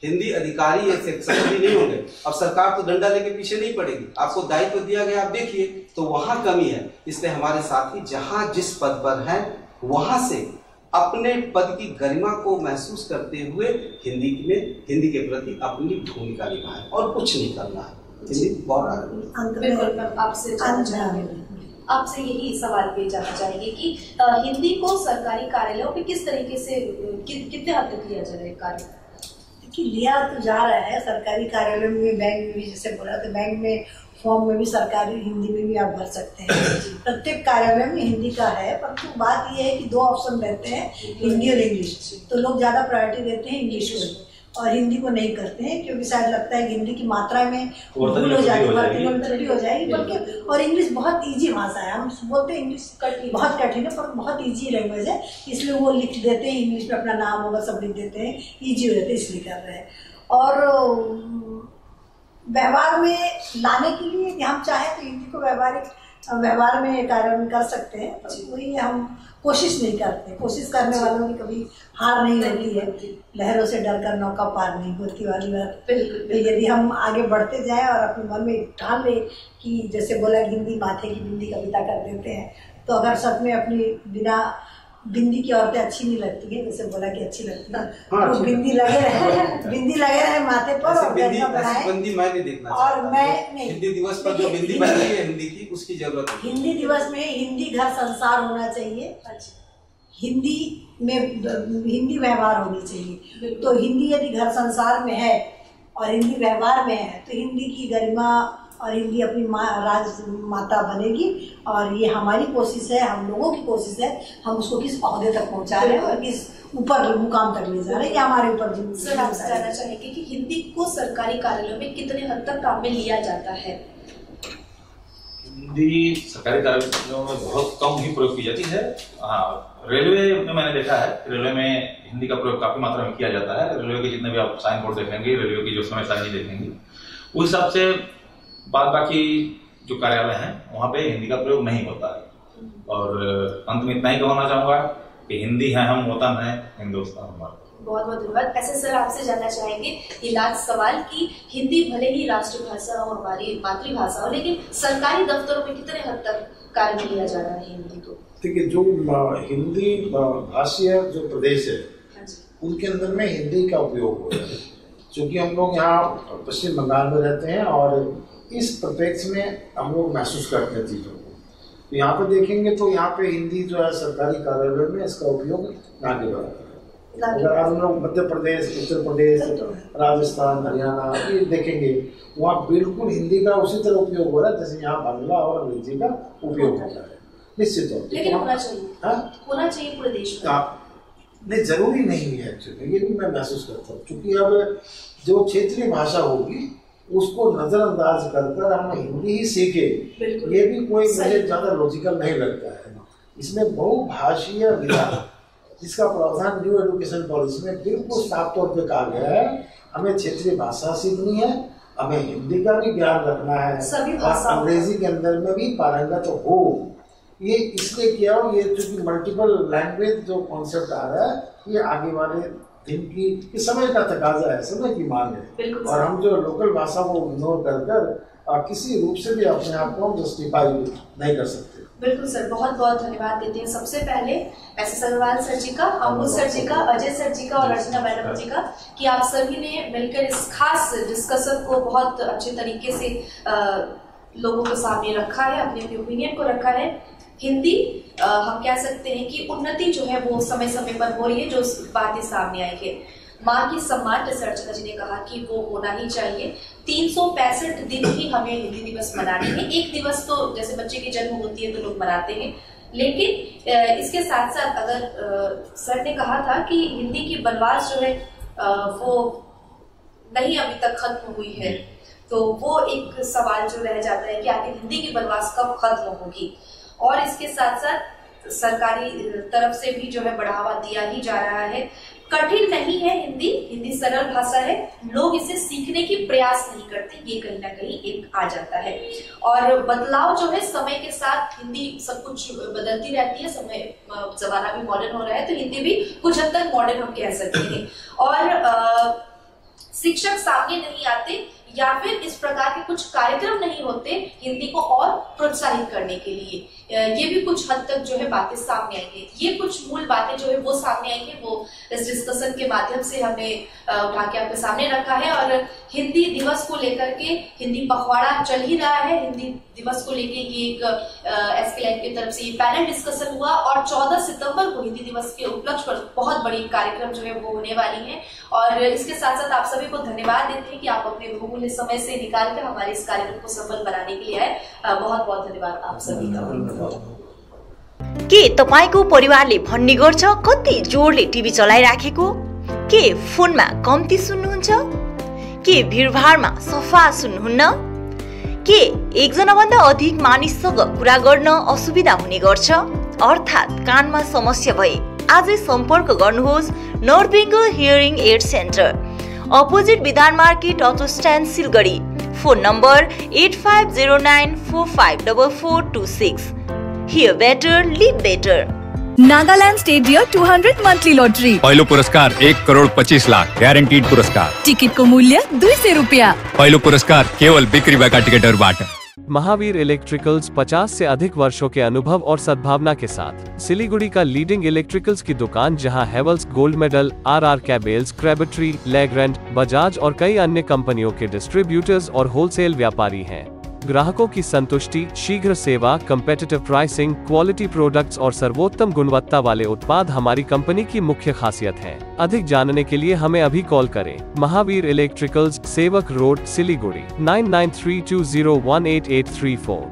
हिंदी अधिकारी ऐसे सक्रिय नहीं होंगे, अब सरकार तो डंडा लेके पीछे नहीं पड़ेगी, आपको दायित्व दिया गया, आप देखिए, तो वहां कमी है। इसलिए हमारे साथी जहां जिस पद पर हैं वहां से अपने पद की गरिमा को महसूस करते हुए हिंदी के प्रति अपनी भूमिका निभाए और कुछ नहीं करना है। बिल्कुल, आपसे यही सवाल किए जाना चाहिए कि हिंदी को सरकारी कार्यालयों पे किस तरीके से कितने हद तक लिया जा रहा है कार्य? देखिए, लिया तो जा रहा है सरकारी कार्यालयों में, बैंक में भी, जैसे बोला तो बैंक में फॉर्म में भी सरकारी हिंदी में भी आप भर सकते हैं। प्रत्येक कार्यालय में हिंदी का है, परंतु बात यह है कि 2 ऑप्शन रहते हैं, हिंदी और इंग्लिश। तो लोग ज़्यादा प्रायोरिटी देते हैं इंग्लिश को और हिंदी को नहीं करते हैं, क्योंकि शायद लगता है कि हिंदी की मात्रा में भूल हो जाएगी, वर्तनी हो जाएगी। बल्कि और इंग्लिश बहुत इजी भाषा है, हम बोलते हैं इंग्लिश बहुत कठिन है पर बहुत इजी लैंग्वेज है, इसलिए वो लिख देते हैं इंग्लिश में, अपना नाम होगा सब लिख देते हैं, ईजी हो जाते हैं, इसलिए कर रहे हैं। और व्यवहार में लाने के लिए कि हम चाहें तो हिंदी को व्यवहार में कार्यान्वयन कर सकते हैं, पर वही हम कोशिश नहीं करते। कोशिश करने वालों की कभी हार नहीं होती है, लहरों से डरकर नौका पार नहीं होती वाली बात। तो यदि हम आगे बढ़ते जाएं और अपने मन में ठान ले कि जैसे बोला हिंदी माथे की बिंदी कविता कर देते हैं, तो अगर सच में अपनी बिना बिंदी की औरतें अच्छी नहीं लगती है, जैसे बोला कि अच्छी लगती है, तो बिंदी लगे रहे माथे पर और बिंदी मैं नहीं देखना और मैं नहीं। हिंदी दिवस पर जो बिंदी बन रही है हिंदी की, उसकी जरूरत है। हिंदी दिवस में हिंदी घर संसार होना चाहिए, हिंदी में हिंदी व्यवहार होनी चाहिए। तो हिंदी यदि घर संसार में है और हिंदी व्यवहार में है तो हिंदी की गरिमा और हिंदी अपनी राजमाता बनेगी। और ये हमारी कोशिश है, हम लोगों की कोशिश है, हम उसको किस ओहदे तक पहुंचा रहे हैं और किस ऊपर मुकाम तक ले जा रहे हैं, ये हमारे ऊपर सर आपसे जानना चाहेंगे कि हिंदी को सरकारी कार्यालयों में कितने हद तक काम में लिया जाता है? हिंदी सरकारी कार्यालयों में बहुत कम ही प्रयोग की जाती है। हाँ, रेलवे में मैंने देखा है, रेलवे में हिंदी का प्रयोग काफी मात्रा में किया जाता है। रेलवे के जितने भी आप साइन बोर्ड देखेंगे, रेलवे की जो समय सारणी देखेंगे, उस हिसाब से बाद बाकी जो कार्यालय हैं वहाँ पे हिंदी का प्रयोग नहीं होता है। और अंत में इतना ही कहना चाहूंगा कि हिंदी है हम, वतन है हिंदुस्तान हमारा। बहुत बहुत धन्यवाद। ऐसे सर आपसे जानना चाहेंगे ये लास्ट सवाल कि हिंदी भले ही राष्ट्रभाषा और हमारी मातृभाषा हो, लेकिन सरकारी दफ्तरों में कितने हद तक कार्य में लिया जा रहा है हिंदी को? देखिए, जो हिंदी भाषीय जो प्रदेश है उनके अंदर में हिंदी का उपयोग हो रहा है, क्योंकि हम लोग यहाँ पश्चिम बंगाल में रहते हैं और इस परिप्रेक्ष्य में हम लोग महसूस करते हैं चीज़ों को। तो यहाँ पे देखेंगे तो यहाँ पे हिंदी जो है सरकारी कार्यालय में इसका उपयोग ना के बराबर है। अगर हम लोग मध्य प्रदेश, उत्तर प्रदेश, राजस्थान, हरियाणा ये देखेंगे, वहाँ बिल्कुल हिंदी का उसी तरह उपयोग हो रहा है जैसे यहाँ बांग्ला और अंग्रेजी का उपयोग होता है, निश्चित तौर पर। लेकिन होना चाहिए पूरे देश में। नहीं, जरूरी नहीं है एक्चुअली, ये भी मैं महसूस करता हूँ, क्योंकि अब जो क्षेत्रीय भाषा होगी उसको नजरअंदाज कर हम हिंदी ही सीखे, ये भी कोई मुझे ज्यादा लॉजिकल नहीं लगता है। इसमें बहुभाषीय विधान जिसका प्रावधान न्यू एजुकेशन पॉलिसी में बिल्कुल साफ तौर पे कहा गया है, हमें क्षेत्रीय भाषा सीखनी है, हमें हिंदी का भी ज्ञान रखना है और अंग्रेजी के अंदर में भी पारंगत हो। ये इसलिए किया हो, ये चूंकि मल्टीपल लैंग्वेज जो कॉन्सेप्ट आ रहा है, ये आगे वाले दिन की समय का तकाजा है, समय की मांग है। और हम जो लोकल भाषा को इग्नोर कर किसी रूप से भी अपने आप को जस्टिफाई नहीं कर सकते। बिल्कुल सर, बहुत बहुत धन्यवाद देते हैं सबसे पहले एस अग्रवाल सर जी का, अमूल सर जी का, अजय सर जी का और अर्चना मैडम जी का, कि आप सभी ने मिलकर इस खास डिस्कशन को बहुत अच्छे तरीके से लोगों के सामने रखा है, अपने अपने ओपिनियन को रखा है। हिंदी हम कह सकते हैं कि उन्नति जो है वो समय समय पर हो रही है, जो बातें सामने आई है। माँ की सम्मान जैसे अर्चना जी ने कहा कि वो होना ही चाहिए। 365 दिन ही हमें हिंदी दिवस मनाने हैं। एक दिवस तो जैसे बच्चे की जन्म होती है तो लोग मनाते हैं, लेकिन इसके साथ साथ अगर सर ने कहा था कि हिंदी की बनवास जो है वो नहीं अभी तक खत्म हुई है, तो वो एक सवाल जो रह जाता है कि आखिर हिंदी की बनवास कब खत्म होगी। और इसके साथ साथ सरकारी तरफ से भी जो है बढ़ावा दिया ही जा रहा है। कठिन नहीं है हिंदी, हिंदी सरल भाषा है, लोग इसे सीखने की प्रयास नहीं करते, ये कहीं ना कहीं एक आ जाता है। और बदलाव जो है समय के साथ हिंदी सब कुछ बदलती रहती है, समय जमाना भी मॉडर्न हो रहा है, तो हिंदी भी कुछ हद तक मॉडर्न हम कह सकते हैं। और शिक्षक सामने नहीं आते, या फिर इस प्रकार के कुछ कार्यक्रम नहीं होते हिंदी को और प्रोत्साहित करने के लिए? ये भी कुछ हद तक जो है बातें सामने आई है। ये कुछ मूल बातें जो है वो सामने आई है, वो इस डिस्कशन के माध्यम से हमने उठा के आपके सामने रखा है। और हिंदी दिवस को लेकर के हिंदी पखवाड़ा चल ही रहा है। हिंदी दिवस को लेके ये एक एसके लाइव की तरफ से ये पैनल डिस्कशन हुआ और 14 सितंबर को हिंदी दिवस के उपलक्ष्य पर बहुत बड़ी कार्यक्रम जो है वो होने वाली है। और इसके साथ साथ आप सभी को धन्यवाद देते हैं कि आप अपने बहुमूल्य समय से निकाल कर हमारे इस कार्यक्रम को सफल बनाने के लिए आए। बहुत बहुत धन्यवाद आप सभी का। के तपाईको परिवारले भन्ने गर्छ कति जोडले टिभी चलाइराखेको? के फोनमा कम्ती सुन्नुहुन्छ? के भिडभाडमा सफा सुन्नुहुन्न? के एकजना भन्दा अधिक मानिससँग कुरा गर्न असुविधा हुने गर्छ? अर्थात् कानमा समस्या भए आजै सम्पर्क गर्नुहोस् north Bengal hearing aid centre, opposite Bidhan market, auto stand, Siliguri. Phone number 8509454426। Hear better, live better. Nagaland state dear 200 monthly lottery. पहिलो पुरस्कार 1,40,00,000 ग्यारेन्टीड पुरस्कार। टिकट को मूल्य 200 रुपया। पहिलो पुरस्कार केवल बिक्री भएका टिकटहरूबाट। महावीर इलेक्ट्रिकल्स 50 से अधिक वर्षों के अनुभव और सद्भावना के साथ सिलीगुड़ी का लीडिंग इलेक्ट्रिकल्स की दुकान, जहां Havells, gold medal, RR cables, Crabtree, Legrand, Bajaj और कई अन्य कंपनियों के डिस्ट्रीब्यूटर्स और होलसेल व्यापारी हैं। ग्राहकों की संतुष्टि, शीघ्र सेवा, कम्पेटिटिव प्राइसिंग, क्वालिटी प्रोडक्ट्स और सर्वोत्तम गुणवत्ता वाले उत्पाद हमारी कंपनी की मुख्य खासियत है। अधिक जानने के लिए हमें अभी कॉल करें। महावीर इलेक्ट्रिकल्स, सेवक रोड, सिलीगुड़ी 9932018834।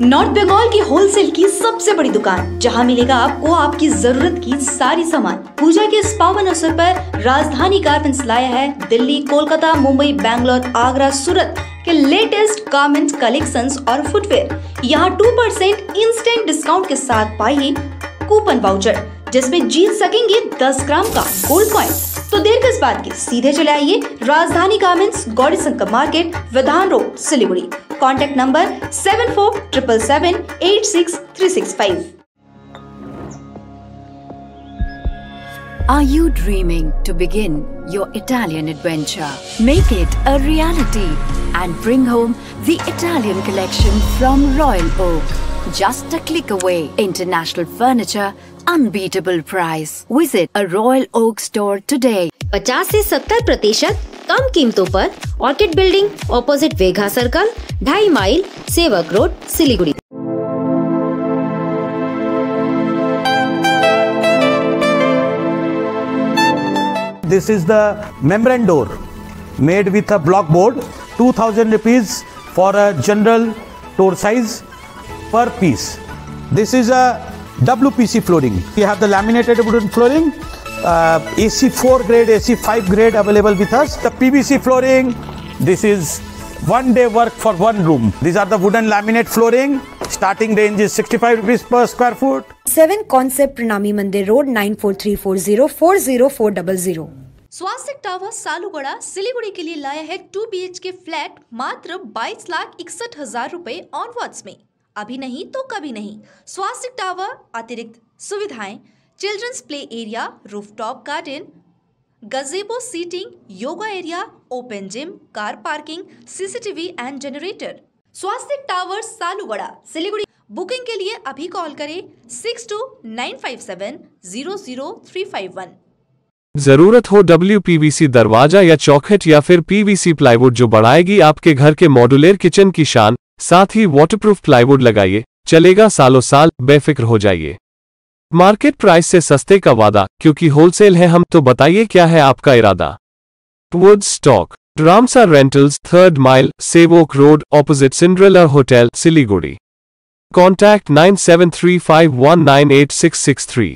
नॉर्थ बंगाल की होलसेल की सबसे बड़ी दुकान, जहां मिलेगा आपको आपकी जरूरत की सारी सामान। पूजा के इस पावन अवसर पर राजधानी गारमेंट्स लाया है दिल्ली, कोलकाता, मुंबई, बैंगलोर, आगरा, सूरत के लेटेस्ट गारमेंट्स कलेक्शंस और फुटवेयर। यहाँ 2% इंस्टेंट डिस्काउंट के साथ पाइए कूपन वाउचर, जिसमें जीत सकेंगे 10 ग्राम का गोल्ड कॉइन। तो देर किस बात की, सीधे चले आइए राजधानी गारमेंट्स, गौरी शंकर मार्केट, विधान road, Siliguri. Contact number 7477786365। Are you dreaming to begin your Italian adventure? Make it a reality and bring home the Italian collection from Royal Oak. Just a click away. International furniture, unbeatable price. Visit a Royal Oak store today. 50 से 70% कम कीमतों पर ऑर्किड बिल्डिंग, ऑपोजिट वेगा सर्कल, 2.5 माइल, सेवक road, Siliguri. This is the membrane door made with a block board, 2000 rupees for a general door size per piece. This is a WPC flooring. We have the laminated wooden flooring, AC4 grade, AC5 grade available with us. The PVC flooring, this is one day work for one room. These are the wooden laminate flooring. Starting range is 65 rupees per square foot. 7 Concept Pranami Mandir Road 9434040400। Swastik tower Salugara Siliguri के लिए लाया है 2 BHK फ्लैट मात्र 22,61,000 रुपए ऑनवर्ड्स में। अभी नहीं तो कभी नहीं। स्वास्तिक टावर अतिरिक्त सुविधाएं, children's play area, rooftop garden, gazebo seating, yoga area, open gym, car parking, CCTV and generator. Swastik tower Salugara Siliguri. Booking के लिए अभी कॉल करें 6295700351। जरूरत हो WPVC दरवाजा या चौखट या फिर PVC प्लाईवुड जो बढ़ाएगी आपके घर के मॉड्यूलर किचन की शान, साथ ही वाटरप्रूफ प्लाईवुड लगाइए, चलेगा सालों साल, बेफिक्र हो जाइए। मार्केट प्राइस से सस्ते का वादा, क्योंकि होलसेल है हम। तो बताइए क्या है आपका इरादा। Would stock, Ramsa rentals, 3rd mile, Sevoke road, opposite Cinderella hotel, Siliguri. Contact 9735198663।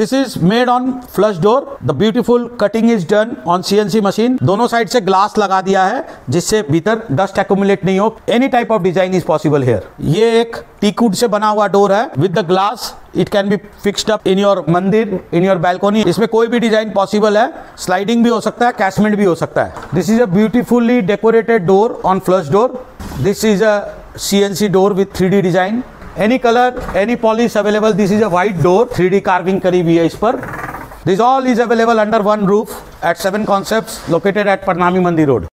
This is made on flush door. The beautiful cutting is done on CNC machine. दोनों साइड से ग्लास लगा दिया है जिससे भीतर डस्ट एक्यूमुलेट नहीं हो. Any type of design is possible here. ये एक टीकवुड से बना हुआ डोर है. With the glass it can be fixed up in your मंदिर, in your balcony. इसमें कोई भी डिजाइन पॉसिबल है. स्लाइडिंग भी हो सकता है, कैसमेंट भी हो सकता है. This is a beautifully decorated door on flush door. This is a CNC door with 3D design. Any color, any polish available. This is a white door. 3D carving करी हुई है इस पर. This all is available under one roof at 7 Concepts located at Parnami Mandir Road.